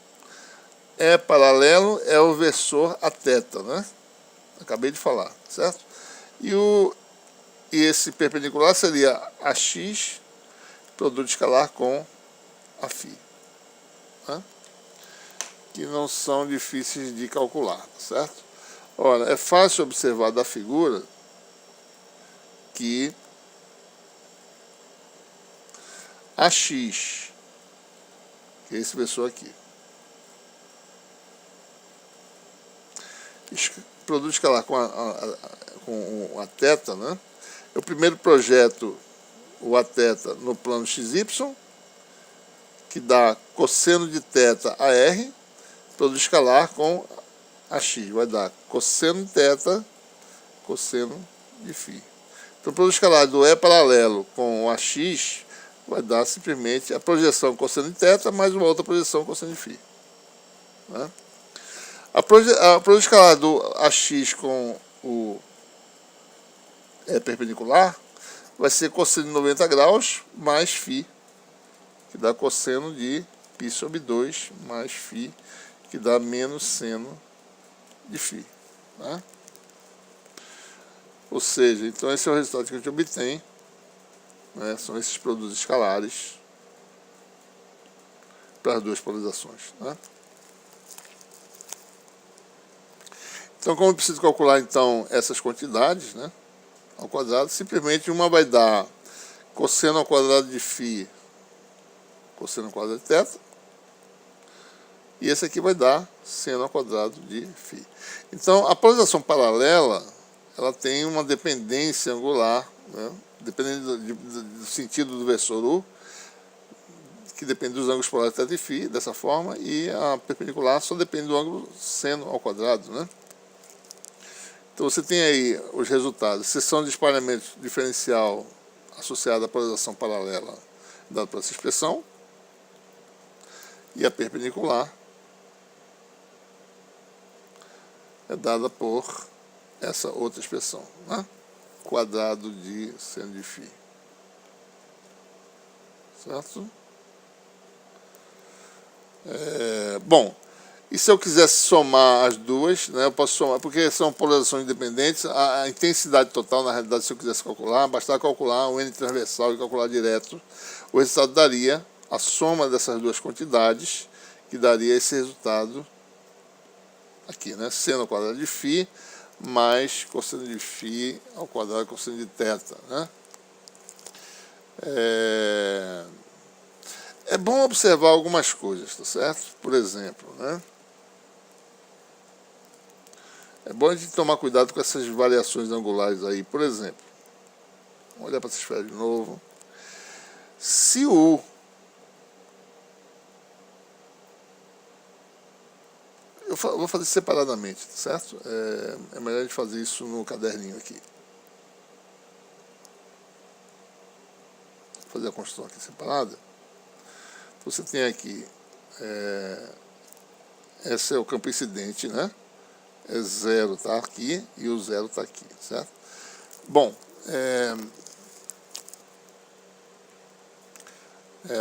S1: E paralelo é o versor Aθ, né? Acabei de falar, certo? E esse perpendicular seria AX, produto escalar com a φ, né? Que não são difíceis de calcular, certo? Ora, é fácil observar da figura que AX, que é esse versor aqui, produto escalar com a θ, né? Eu primeiro projeto o Aθ no plano XY, que dá cosseno de θ a R, produto escalar com AX, vai dar cosseno de θ, cosseno de φ. Então, o produto escalar do E paralelo com o AX vai dar simplesmente a projeção cosseno de θ mais uma outra projeção cosseno de φ, né? A produto escalar do AX com o E perpendicular vai ser cosseno de 90 graus mais φ, que dá cosseno de π sobre 2 mais φ, que dá menos seno de φ, né? Ou seja, então esse é o resultado que a gente obtém, né? São esses produtos escalares para as duas polarizações, né? Então, como eu preciso calcular então essas quantidades, né, ao quadrado, simplesmente uma vai dar cosseno ao quadrado de φ, cosseno ao quadrado de θ, e esse aqui vai dar seno ao quadrado de φ. Então, a polarização paralela, ela tem uma dependência angular, né, dependendo do sentido do versor U, que depende dos ângulos polares θ e φ, dessa forma, e a perpendicular só depende do ângulo seno ao quadrado, né? Então você tem aí os resultados: seção de espalhamento diferencial associada à polarização paralela, dada por essa expressão, e a perpendicular é dada por essa outra expressão, né? Quadrado de seno de φ. Certo? Bom, e se eu quisesse somar as duas, né, eu posso somar, porque são polarizações independentes, a intensidade total, na realidade, se eu quisesse calcular, bastava calcular o N transversal e calcular direto, o resultado daria a soma dessas duas quantidades, que daria esse resultado aqui, né, seno ao quadrado de φ mais cosseno de φ ao quadrado cosseno de θ, né? É bom observar algumas coisas, tá certo? Por exemplo, né? É bom a gente tomar cuidado com essas variações angulares aí. Por exemplo, vamos olhar para essa esfera de novo. Se o eu vou fazer separadamente, tá certo? É melhor a gente fazer isso no caderninho aqui. fazer a construção aqui separada. Você tem aqui, esse é o campo incidente, né? É 0 tá aqui e o 0 tá aqui, certo? Bom,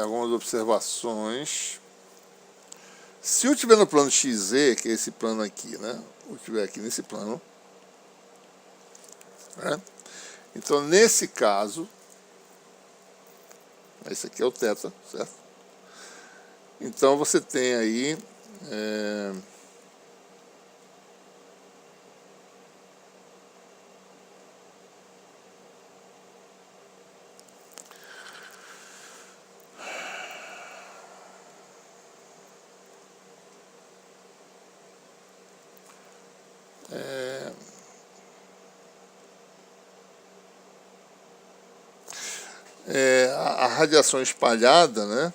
S1: algumas observações. Se eu estiver no plano XZ, que é esse plano aqui, né? Eu estiver aqui nesse plano, né? Então, nesse caso, esse aqui é o θ, certo? Então, você tem aí a radiação espalhada, né?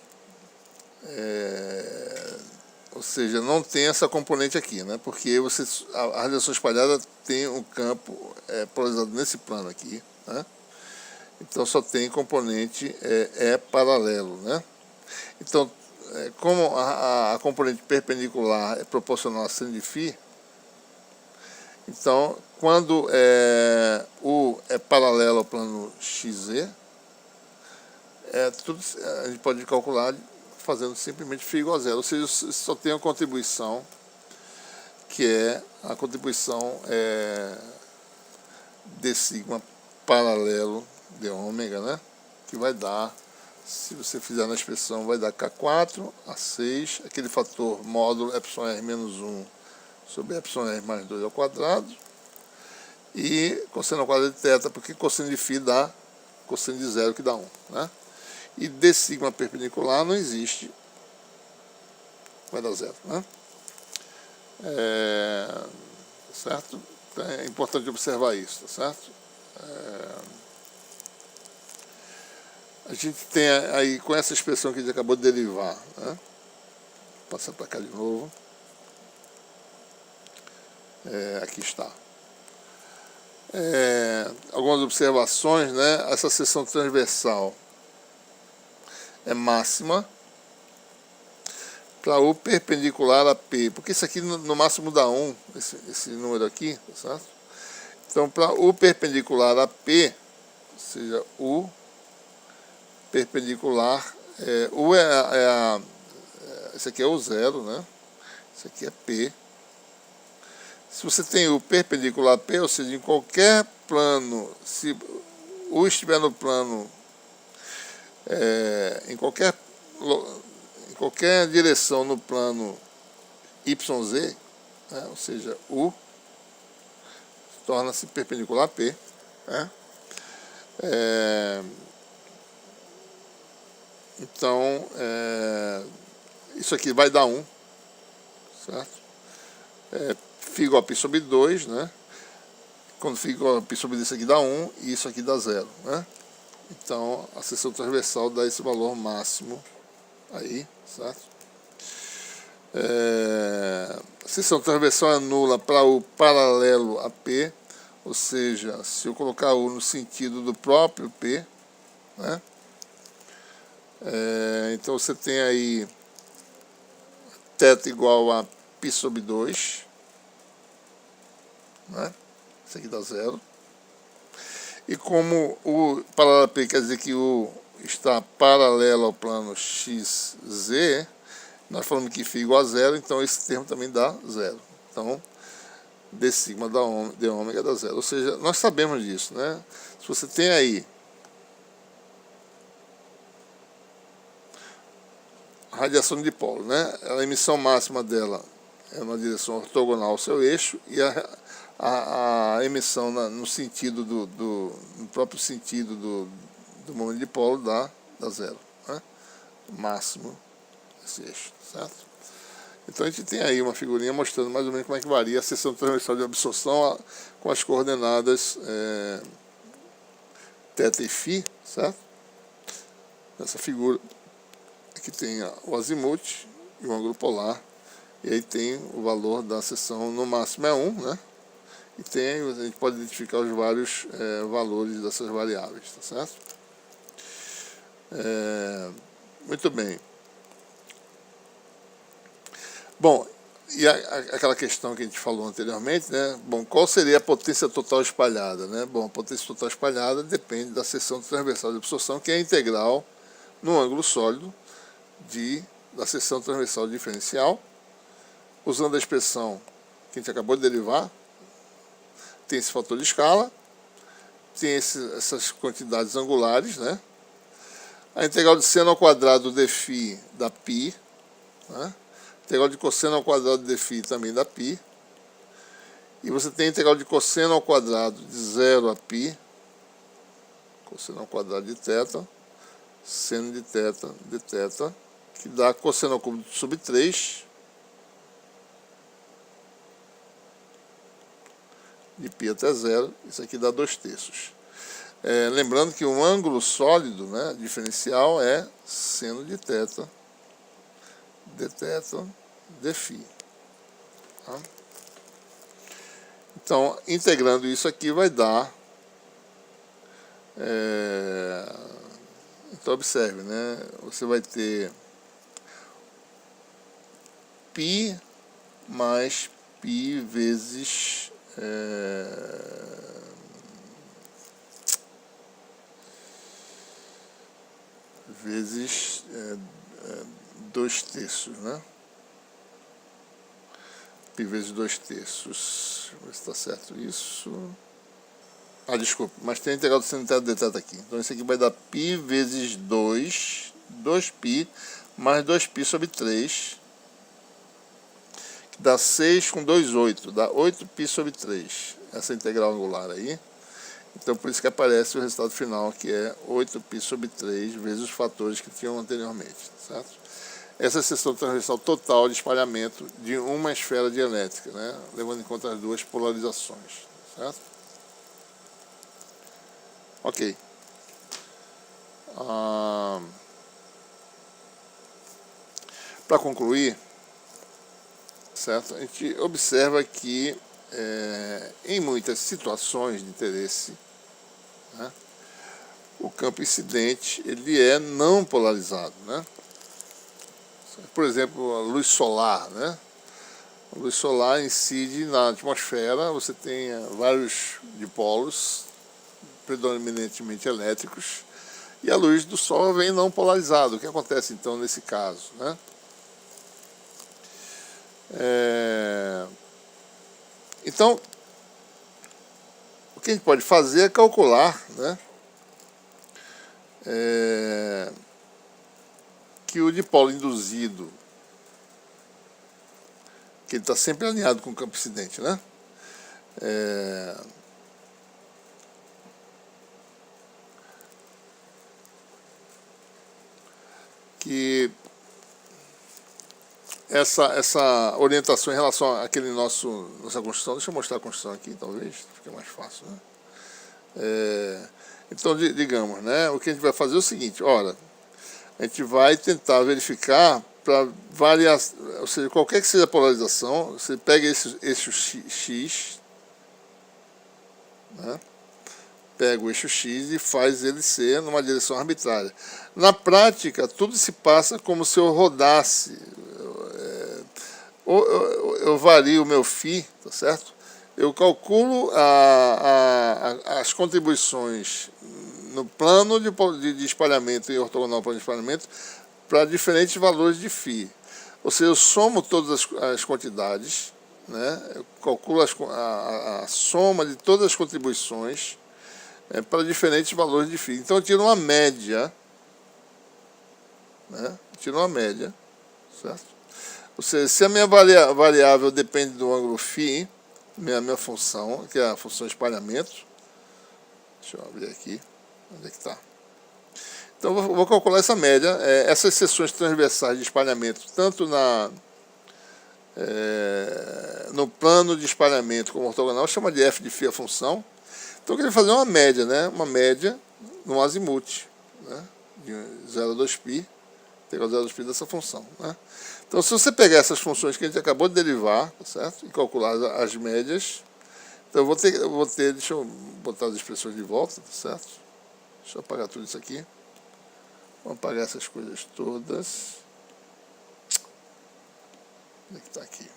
S1: Ou seja, não tem essa componente aqui, né? Porque a radiação espalhada tem um campo polarizado nesse plano aqui, né? Então só tem componente paralelo, né? Então, como a componente perpendicular é proporcional a seno de φ, então quando U é paralelo ao plano XZ, tudo a gente pode calcular fazendo simplesmente φ igual a 0, ou seja, só tem uma contribuição, que é a contribuição d sigma paralelo de ômega, né? Que vai dar, se você fizer na expressão, vai dar K4 a 6, aquele fator módulo εr menos 1 sobre εr mais 2 ao quadrado, e cosseno ao quadrado de θ, porque cosseno de φ dá cosseno de 0, que dá 1, né? E d sigma perpendicular não existe, vai dar 0, né? Certo? Então é importante observar isso, tá certo? A gente tem aí, com essa expressão que a gente acabou de derivar, né? Vou passar para cá de novo. Aqui está. Algumas observações, né? Essa seção transversal é máxima para U perpendicular a P, porque isso aqui no máximo dá 1, esse número aqui, certo? Então, para U perpendicular a P, ou seja, U perpendicular, U esse aqui é o 0, né? Esse aqui é P. Se você tem U perpendicular a P, ou seja, em qualquer plano, se U estiver no plano, em qualquer direção no plano YZ, né? Ou seja, U torna-se perpendicular a P, né? Então, isso aqui vai dar 1, certo? Φ igual a π sobre 2, né? Quando φ igual a π sobre isso aqui dá 1, e isso aqui dá 0, né? Então, a seção transversal dá esse valor máximo aí, certo? A seção transversal é nula para U paralelo a P, ou seja, se eu colocar U no sentido do próprio P, né? Então você tem aí θ igual a π sobre 2, né? Isso aqui dá 0. E como o paralelo a P quer dizer que U está paralelo ao plano XZ, nós falamos que φ igual a 0, então esse termo também dá 0. Então, d sigma de ômega dá 0. Ou seja, nós sabemos disso, né? Se você tem aí a radiação de dipolo, né? A emissão máxima dela é na direção ortogonal ao seu eixo, e a emissão no sentido no próprio sentido do momento de dipolo dá 0, né? Máximo desse eixo, certo? Então a gente tem aí uma figurinha mostrando mais ou menos como é que varia a seção transversal de absorção com as coordenadas θ e φ, certo? Essa figura aqui tem o azimuth e o ângulo polar, e aí tem o valor da seção, no máximo é 1, né? E a gente pode identificar os vários valores dessas variáveis, tá certo? Muito bem. Bom, e aquela questão que a gente falou anteriormente, né? Bom, qual seria a potência total espalhada, né? Bom, a potência total espalhada depende da seção transversal de absorção, que é a integral no ângulo sólido da seção transversal diferencial, usando a expressão que a gente acabou de derivar. Tem esse fator de escala, tem essas quantidades angulares, né? A integral de seno ao quadrado de φ da π, né? Integral de cosseno ao quadrado de φ também da π. E você tem a integral de cosseno ao quadrado de 0 a π, cosseno ao quadrado de θ, seno de θ, que dá cosseno ao cubo sobre 3 de π até 0. Isso aqui dá 2/3. Lembrando que um ângulo sólido, né, diferencial, é seno de θ de φ. Tá? Então, integrando isso aqui vai dar... Então, observe, né? Você vai ter π mais π vezes... vezes 2/3, né? Π vezes 2/3. Deixa eu ver se está certo isso. Desculpa, mas tem a integral do seno de θ aqui. Então isso aqui vai dar π vezes 2π mais 2π sobre 3, que dá 6 com 2, 8. Dá 8π sobre 3. Essa integral angular aí. Então, por isso que aparece o resultado final, que é 8π sobre 3 vezes os fatores que tinham anteriormente, certo? Essa é a seção transversal total de espalhamento de uma esfera dielétrica, né? Levando em conta as duas polarizações, certo? Ok. Para concluir, certo? A gente observa que em muitas situações de interesse, né, o campo incidente ele é não polarizado, né? Por exemplo, a luz solar, né? A luz solar incide na atmosfera, você tem vários dipolos, predominantemente elétricos, e a luz do sol vem não polarizada. O que acontece então nesse caso, né? Então, o que a gente pode fazer é calcular, né, que o dipolo induzido, que ele está sempre alinhado com o campo incidente, né, que essa orientação em relação àquele nossa construção, deixa eu mostrar a construção aqui, talvez, fique mais fácil, né? Então, digamos, né, o que a gente vai fazer é o seguinte, ora, a gente vai tentar verificar para variar, ou seja, qualquer que seja a polarização, você pega esse eixo X, né, pega o eixo X e faz ele ser numa direção arbitrária. Na prática, tudo se passa como se eu rodasse, eu vario o meu φ, tá certo? Eu calculo as contribuições no plano de espalhamento e ortogonal plano de espalhamento para diferentes valores de φ. Ou seja, eu somo todas as quantidades, né? Eu calculo a soma de todas as contribuições para diferentes valores de φ. Então eu tiro uma média, né? Tiro uma média, certo? Ou seja, se a minha variável depende do ângulo φ, minha função, que é a função espalhamento, deixa eu abrir aqui, onde é que está? Então eu vou calcular essa média, essas seções transversais de espalhamento, tanto no plano de espalhamento como ortogonal, chama de f de φ a função. Então eu queria fazer uma média, né? Uma média no azimuth, né? De 0 a 2π, integral 0 a 2π dessa função, né? Então, se você pegar essas funções que a gente acabou de derivar, tá certo? E calcular as médias, então eu vou ter, deixa eu botar as expressões de volta, tá certo? Deixa eu apagar tudo isso aqui. Vamos apagar essas coisas todas. Onde é que está aqui?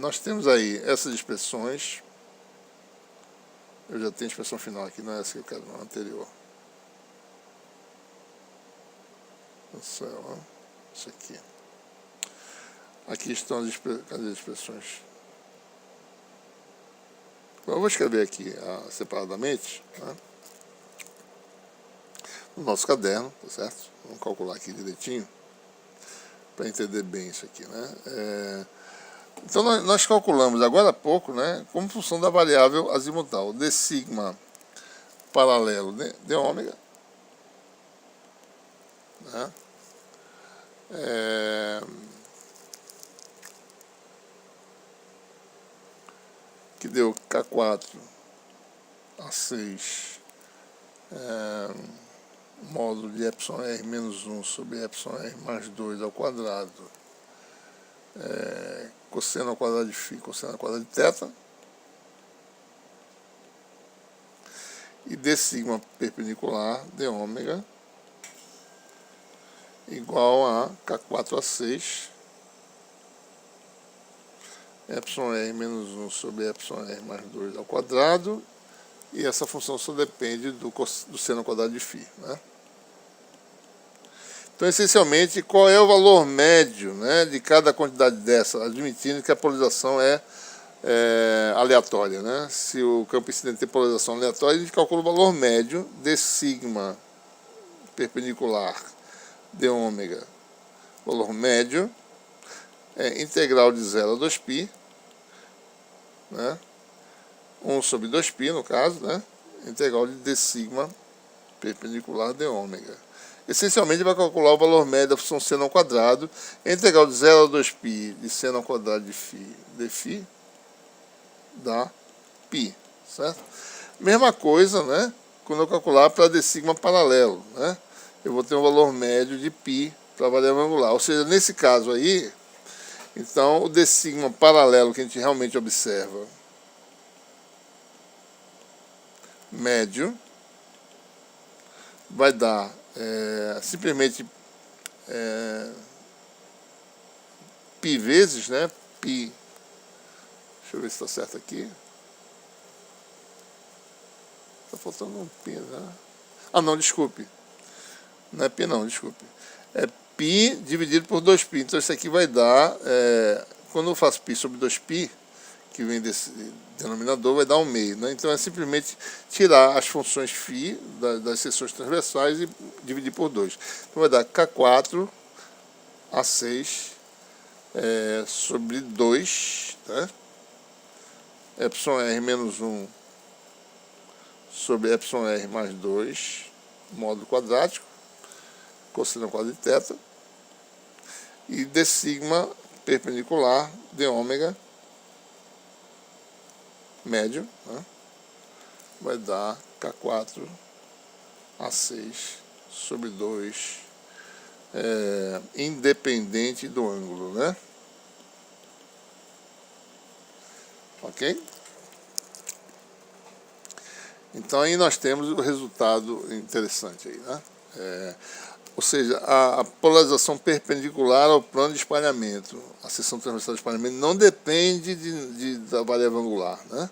S1: Nós temos aí essas expressões. Eu já tenho a expressão final aqui, não é essa que eu quero, não, a anterior. Isso aqui. Aqui estão as expressões. Eu vou escrever aqui separadamente, né, no nosso caderno, tá certo? Vamos calcular aqui direitinho, para entender bem isso aqui, né? Então nós calculamos agora há pouco, né, como função da variável azimutal, d sigma paralelo de ômega, né? Que deu K4 a 6 módulo de εr menos 1 sobre εr mais 2 ao quadrado, cosseno ao quadrado de φ, cosseno ao quadrado de θ, e d sigma perpendicular de ômega igual a K4 a 6 εr menos 1 sobre εr mais 2 ao quadrado, e essa função só depende do seno ao quadrado de φ, né? Então, essencialmente, qual é o valor médio, né, de cada quantidade dessa, admitindo que a polarização é aleatória, né? Se o campo incidente tem polarização aleatória, a gente calcula o valor médio de sigma perpendicular de ômega. O valor médio é integral de 0 a 2π, né? 1 sobre 2π, no caso, né? Integral de d sigma perpendicular de ômega. Essencialmente, vai calcular o valor médio da função seno ao quadrado, integral de 0 a 2π de seno ao quadrado de φ de φ dá π, certo? Mesma coisa, né, quando eu calcular para d sigma paralelo, né? Eu vou ter um valor médio de π para a variável angular. Ou seja, nesse caso aí, então o d sigma paralelo que a gente realmente observa, médio, vai dar simplesmente π vezes, né? Π. Deixa eu ver se está certo aqui. Está faltando um π, né? Ah, não, desculpe. Não é π, não, desculpe. É π dividido por 2π. Então isso aqui vai dar, quando eu faço π sobre 2π, que vem desse denominador, vai dar 1 meio, né? Então é simplesmente tirar as funções φ das seções transversais e dividir por 2. Então vai dar K4 a 6 sobre 2, né? εr menos 1 sobre εr mais 2, módulo quadrático, cosseno ao quadrado de θ, e d sigma perpendicular de ômega médio, né? Vai dar K4 a 6 sobre 2, independente do ângulo, né? Ok? Então aí nós temos o resultado interessante aí, né? Ou seja, a polarização perpendicular ao plano de espalhamento, a seção transversal de espalhamento, não depende da variável angular, né?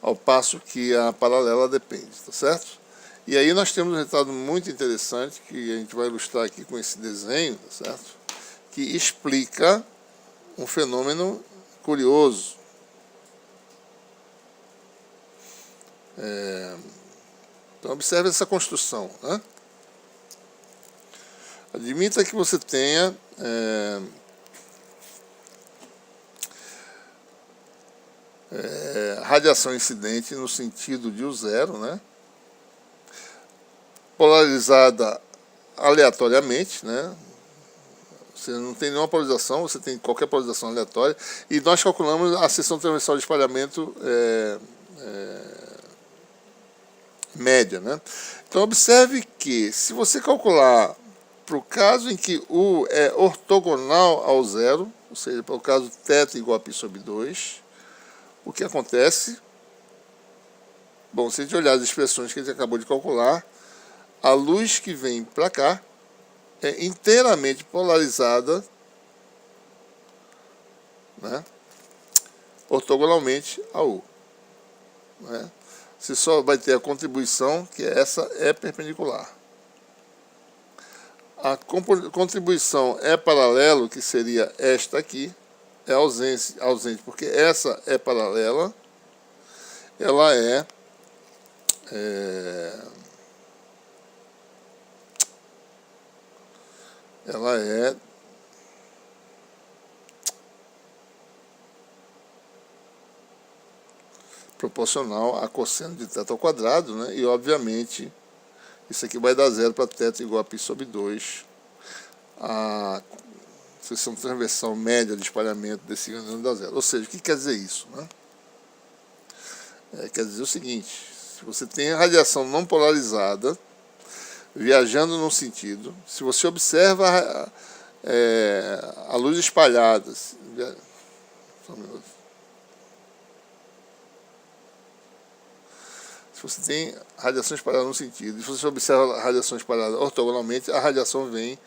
S1: Ao passo que a paralela depende, tá certo? E aí nós temos um resultado muito interessante, que a gente vai ilustrar aqui com esse desenho, tá certo? Que explica um fenômeno curioso. Então observe essa construção, né? Admita que você tenha radiação incidente no sentido de U0, né? Polarizada aleatoriamente, né? Você não tem nenhuma polarização, você tem qualquer polarização aleatória, e nós calculamos a seção transversal de espalhamento média, né? Então observe que se você calcular para o caso em que U é ortogonal ao zero, ou seja, para o caso θ igual a π sobre 2, o que acontece? Bom, se a gente olhar as expressões que a gente acabou de calcular, a luz que vem para cá é inteiramente polarizada, né, ortogonalmente a U. Né? Você só vai ter a contribuição, que essa é perpendicular. A contribuição é paralelo, que seria esta aqui, é ausente, porque essa é paralela, ela é proporcional a cosseno de θ ao quadrado, né? E obviamente isso aqui vai dar zero para θ igual a π sobre 2. A seção transversal média de espalhamento desse gradiente dá zero. Ou seja, o que quer dizer isso? Né? Quer dizer o seguinte: se você tem a radiação não polarizada viajando num sentido, se você observa a luz espalhada, só um minuto. Se você tem radiação espalhada num sentido, e se você observa a radiação espalhada ortogonalmente, a radiação vem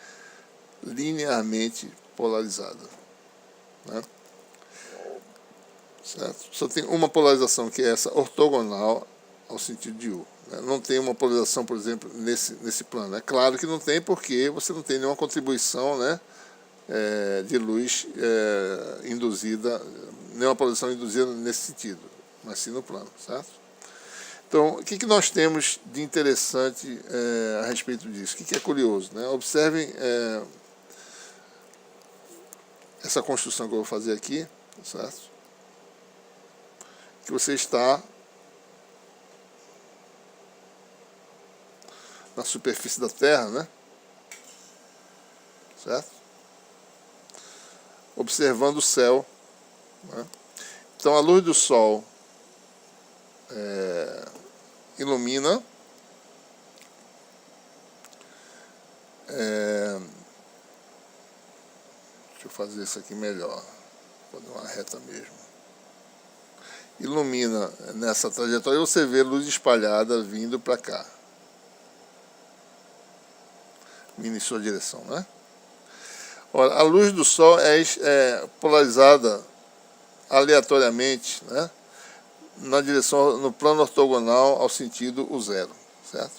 S1: linearmente polarizada. Né? Certo? Só tem uma polarização, que é essa ortogonal ao sentido de U. Né? Não tem uma polarização, por exemplo, nesse plano. É claro que não tem, porque você não tem nenhuma contribuição, né, de luz induzida, nenhuma polarização induzida nesse sentido, mas sim no plano. Certo? Então, o que nós temos de interessante a respeito disso? O que é curioso? Né? Observem essa construção que eu vou fazer aqui, certo? Que você está na superfície da Terra, né? Certo? Observando o céu. Né? Então, a luz do Sol ilumina deixa eu fazer isso aqui melhor, vou dar uma reta mesmo. Ilumina nessa trajetória, você vê luz espalhada vindo para cá, vindo em sua direção, né? Ora, a luz do Sol é polarizada aleatoriamente, né, na direção, no plano ortogonal ao sentido o zero, certo?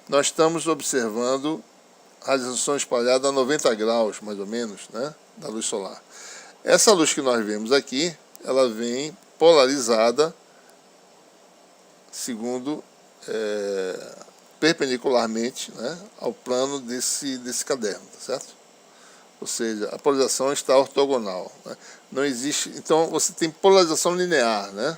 S1: Nós estamos observando a radiação espalhada a 90 graus, mais ou menos, né, da luz solar. Essa luz que nós vemos aqui, ela vem polarizada segundo perpendicularmente, né, ao plano desse caderno, tá certo? Ou seja, a polarização está ortogonal. Né? Não existe. Então você tem polarização linear, né?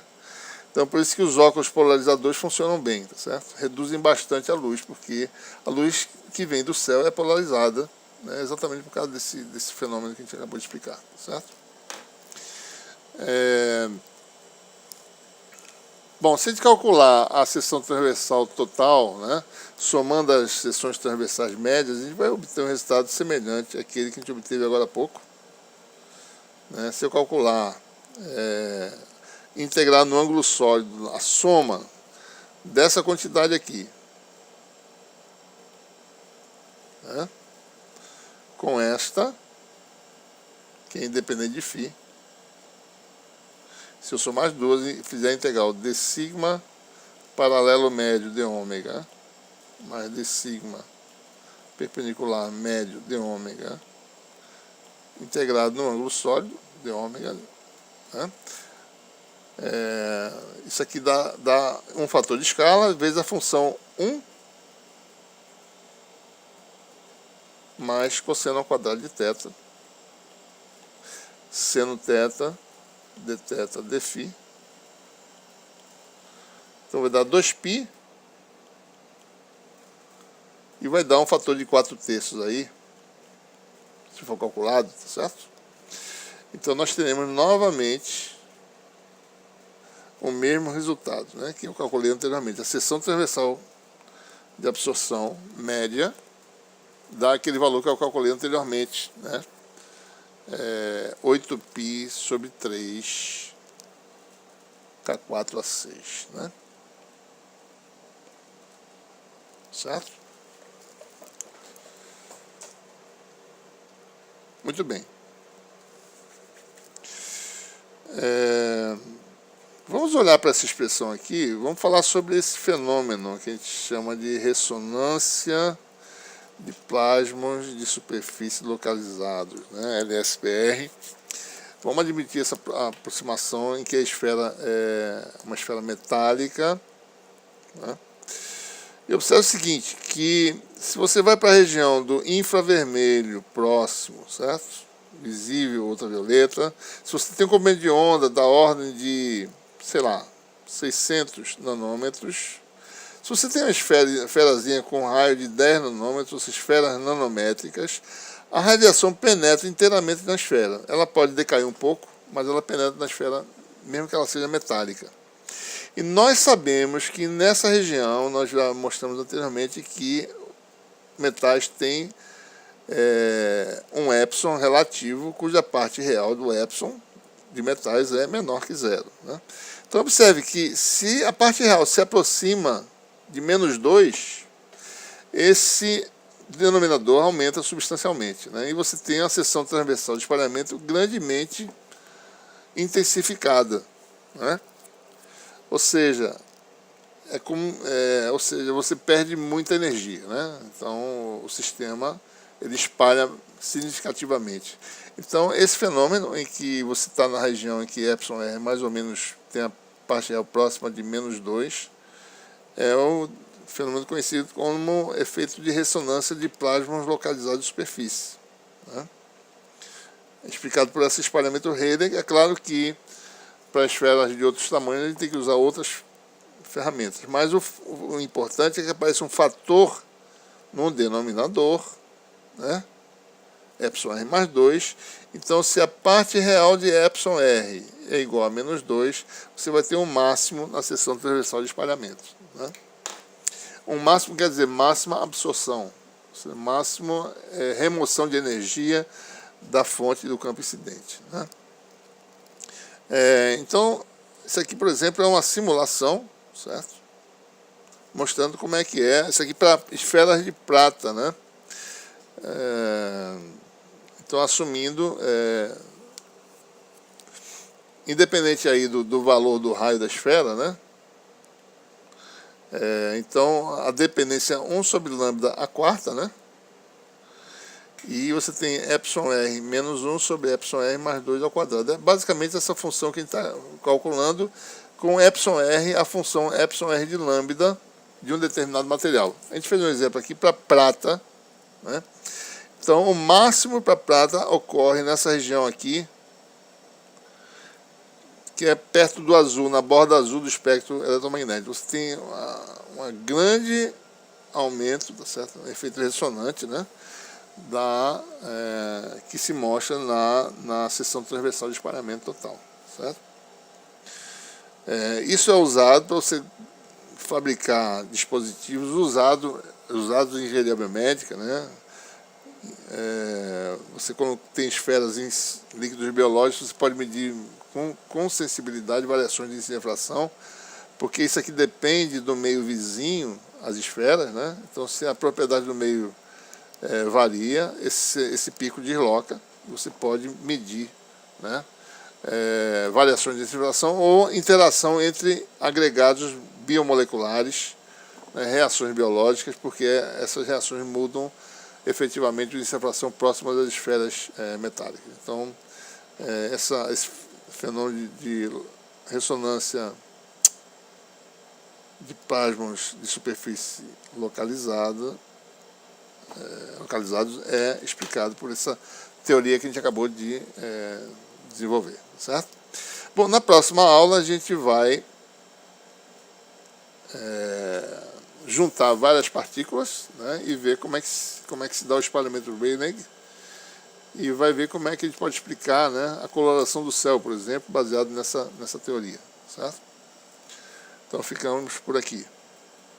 S1: Então por isso que os óculos polarizadores funcionam bem, tá certo? Reduzem bastante a luz, porque a luz que vem do céu é polarizada, né, exatamente por causa desse fenômeno que a gente acabou de explicar, tá certo? Bom, se a gente calcular a seção transversal total, né, somando as seções transversais médias, a gente vai obter um resultado semelhante àquele que a gente obteve agora há pouco. Né? Se eu calcular, integrar no ângulo sólido a soma dessa quantidade aqui, né, com esta, que é independente de φ, se eu somar as duas e fizer a integral de sigma paralelo médio de ômega mais de sigma perpendicular médio de ômega integrado no ângulo sólido de ômega, né? Isso aqui dá um fator de escala vezes a função 1 mais cosseno ao quadrado de θ, seno θ de θ de φ. Então vai dar 2π e vai dar um fator de 4/3 aí, se for calculado, tá certo? Então nós teremos novamente o mesmo resultado, né, que eu calculei anteriormente. A seção transversal de absorção média dá aquele valor que eu calculei anteriormente, né? 8π sobre 3 K4 a 6, né? Certo? Muito bem. Vamos olhar para essa expressão aqui, vamos falar sobre esse fenômeno que a gente chama de ressonância de plasmons de superfície localizados, né, LSPR. Vamos admitir essa aproximação em que a esfera é uma esfera metálica, né? E observe o seguinte, que se você vai para a região do infravermelho próximo, certo? Visível, ultravioleta, se você tem um comprimento de onda da ordem de, sei lá, 600 nanômetros, se você tem uma esferazinha com raio de 10 nanômetros, esferas nanométricas, a radiação penetra inteiramente na esfera. Ela pode decair um pouco, mas ela penetra na esfera, mesmo que ela seja metálica. E nós sabemos que nessa região, nós já mostramos anteriormente que metais têm um epsilon relativo, cuja parte real do epsilon de metais é menor que zero, né? Então observe que se a parte real se aproxima de -2, esse denominador aumenta substancialmente, né? E você tem a seção transversal de espalhamento grandemente intensificada, né? Ou seja, você perde muita energia, né? Então o sistema ele espalha significativamente. Então esse fenômeno em que você está na região em que epsilon R mais ou menos tem a parte real próxima de -2, é o fenômeno conhecido como efeito de ressonância de plasmons localizados de superfície, né? Explicado por esse espalhamento Rayleigh. É claro que para esferas de outros tamanhos a gente tem que usar outras ferramentas, mas o importante é que apareça um fator no denominador, né? Epsilon R mais 2. Então, se a parte real de epsilon R é igual a -2, você vai ter um máximo na seção transversal de espalhamento, né? Um máximo quer dizer máxima absorção, máximo remoção de energia da fonte do campo incidente, né? Então, isso aqui, por exemplo, é uma simulação, certo? Mostrando como é que é. Isso aqui para esferas de prata, né? Então, assumindo, independente aí do valor do raio da esfera, né? Então, a dependência 1 sobre lambda a quarta, né? E você tem epsilon R menos 1 sobre epsilon R mais 2 ao quadrado. É basicamente essa função que a gente está calculando com epsilon R, a função epsilon R de lambda de um determinado material. A gente fez um exemplo aqui para prata, né? Então, o máximo para prata ocorre nessa região aqui, que é perto do azul, na borda azul do espectro eletromagnético. Você tem um grande aumento, tá certo? Um efeito ressonante, né? Que se mostra na seção transversal de espalhamento total, certo? Isso é usado para você fabricar dispositivos usados em engenharia biomédica, né? Você, quando tem esferas em líquidos biológicos, você pode medir com sensibilidade variações de índice de refração, porque isso aqui depende do meio vizinho, as esferas, né? Então, se a propriedade do meio varia, esse pico desloca, você pode medir, né? Variações de refração ou interação entre agregados biomoleculares, né? Reações biológicas, porque essas reações mudam efetivamente a refração próxima das esferas metálicas. Então, esse fenômeno de ressonância de plasmons de superfície localizados é explicado por essa teoria que a gente acabou de desenvolver, certo? Bom, na próxima aula a gente vai juntar várias partículas, né, e ver como é que se dá o espalhamento Rayleigh, e vai ver como é que a gente pode explicar, né, a coloração do céu, por exemplo, baseado nessa teoria, certo? Então ficamos por aqui.